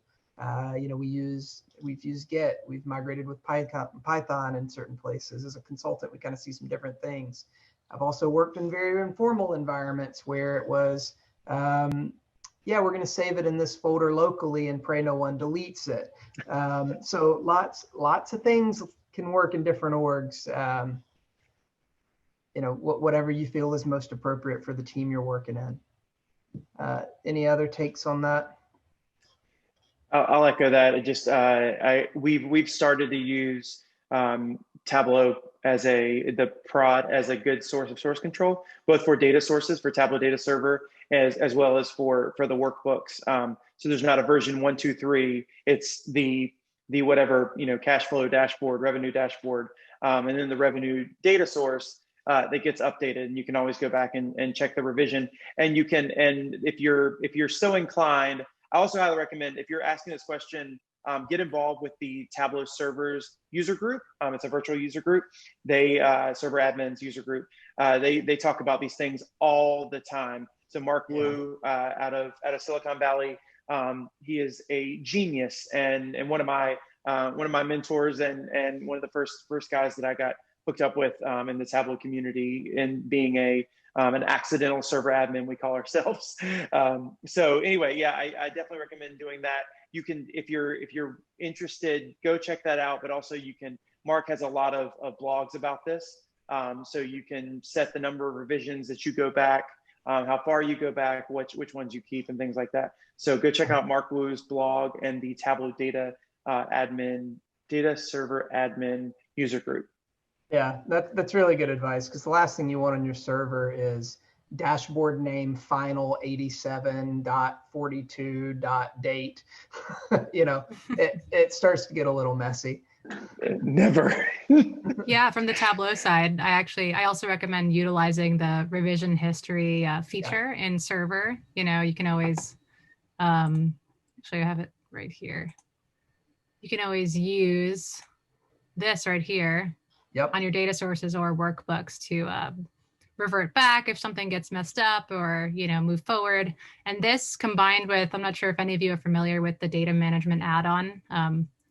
We've used Git. We've migrated with Python in certain places. As a consultant, we kind of see some different things. I've also worked in very informal environments where it was, we're going to save it in this folder locally and pray no one deletes it. So lots of things can work in different orgs. Whatever you feel is most appropriate for the team you're working in. Any other takes on that? I'll echo that. It just we've started to use Tableau as the prod as a good source of source control, both for data sources for Tableau Data Server as well as for the workbooks. So there's not a version 1, 2, 3. It's the whatever cash flow dashboard, revenue dashboard, and then the revenue data source that gets updated, and you can always go back and check the revision. And you can, and if you're so inclined, I also highly recommend, if you're asking this question, get involved with the Tableau servers user group. It's a virtual user group. They server admins user group. They talk about these things all the time. So Mark Liu out of Silicon Valley, he is a genius and one of my mentors and one of the first guys that I got hooked up with in the Tableau community, and being an accidental server admin, we call ourselves. So anyway, I definitely recommend doing that. You can, if you're interested, go check that out. But also Mark has a lot of blogs about this. So you can set the number of revisions that you go back, how far you go back, which ones you keep, and things like that. So go check out Mark Wu's blog and the Tableau data server admin user group. Yeah, that's really good advice, because the last thing you want on your server is dashboard name final 87.42.date. You know, it starts to get a little messy. Never. Yeah, from the Tableau side, I also recommend utilizing the revision history feature in server. You know, you can always, actually I have it right here. You can always use this right here on your data sources or workbooks to revert back if something gets messed up, or, you know, move forward. And this combined with, I'm not sure if any of you are familiar with the data management add-on.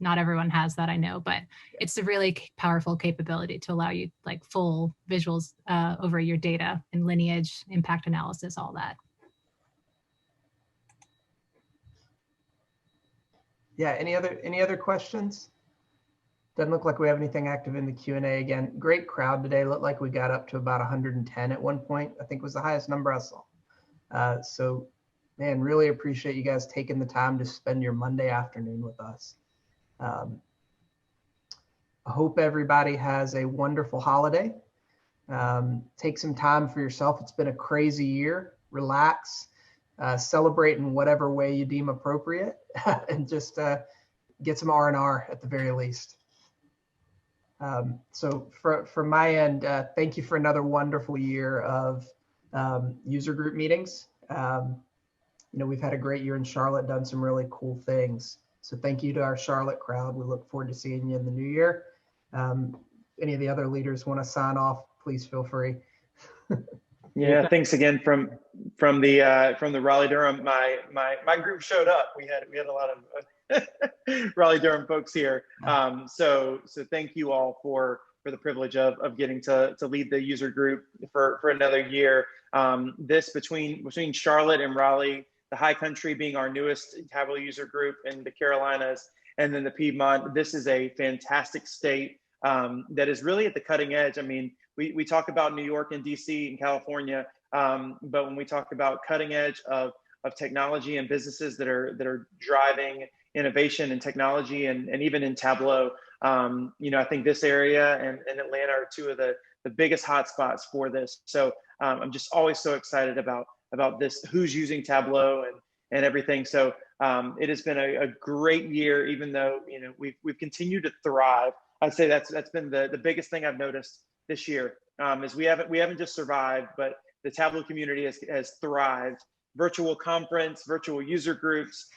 Not everyone has that, I know, but it's a really powerful capability to allow you like full visuals over your data and lineage, impact analysis, all that. Yeah, any other questions? Doesn't look like we have anything active in the Q&A. Again, great crowd today. Looked like we got up to about 110 at one point. I think was the highest number I saw. So, man, really appreciate you guys taking the time to spend your Monday afternoon with us. I hope everybody has a wonderful holiday. Take some time for yourself. It's been a crazy year. Relax, celebrate in whatever way you deem appropriate, and just get some R&R at the very least. So from my end, thank you for another wonderful year of user group meetings. You know, we've had a great year in Charlotte, done some really cool things. So thank you to our Charlotte crowd. We look forward to seeing you in the new year. Any of the other leaders want to sign off, please feel free. Yeah, thanks again from the Raleigh Durham. My group showed up. We had a lot of Raleigh Durham folks here. So thank you all for the privilege of getting to lead the user group for another year. This between Charlotte and Raleigh, the High Country being our newest Tableau user group, and the Carolinas, and then the Piedmont. This is a fantastic state that is really at the cutting edge. I mean, we talk about New York and DC and California, but when we talk about cutting edge of technology and businesses that are driving innovation and technology, and even in Tableau, you know, I think this area and Atlanta are two of the biggest hotspots for this. So I'm just always so excited about this, who's using Tableau and everything. So it has been a great year, even though, you know, we've continued to thrive. I'd say that's been the biggest thing I've noticed this year, is we haven't just survived, but the Tableau community has thrived. Virtual conference, virtual user groups.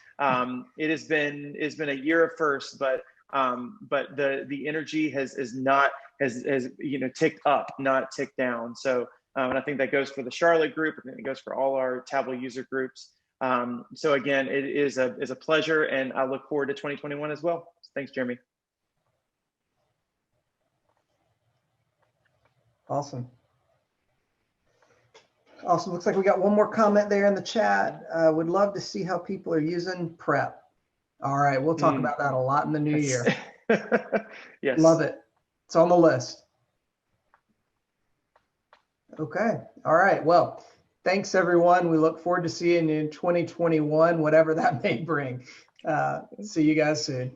It's been a year of firsts, but the energy has you know, ticked up, not ticked down. So and I think that goes for the Charlotte group. I think it goes for all our Tableau user groups. So again, it is a pleasure, and I look forward to 2021 as well. Thanks, Jeremy. Awesome. Looks like we got one more comment there in the chat. Would love to see how people are using Prep. All right, we'll talk about that a lot in the new year. Yes. Love it. It's on the list. Okay. All right. Well, thanks everyone. We look forward to seeing you in 2021, whatever that may bring. See you guys soon.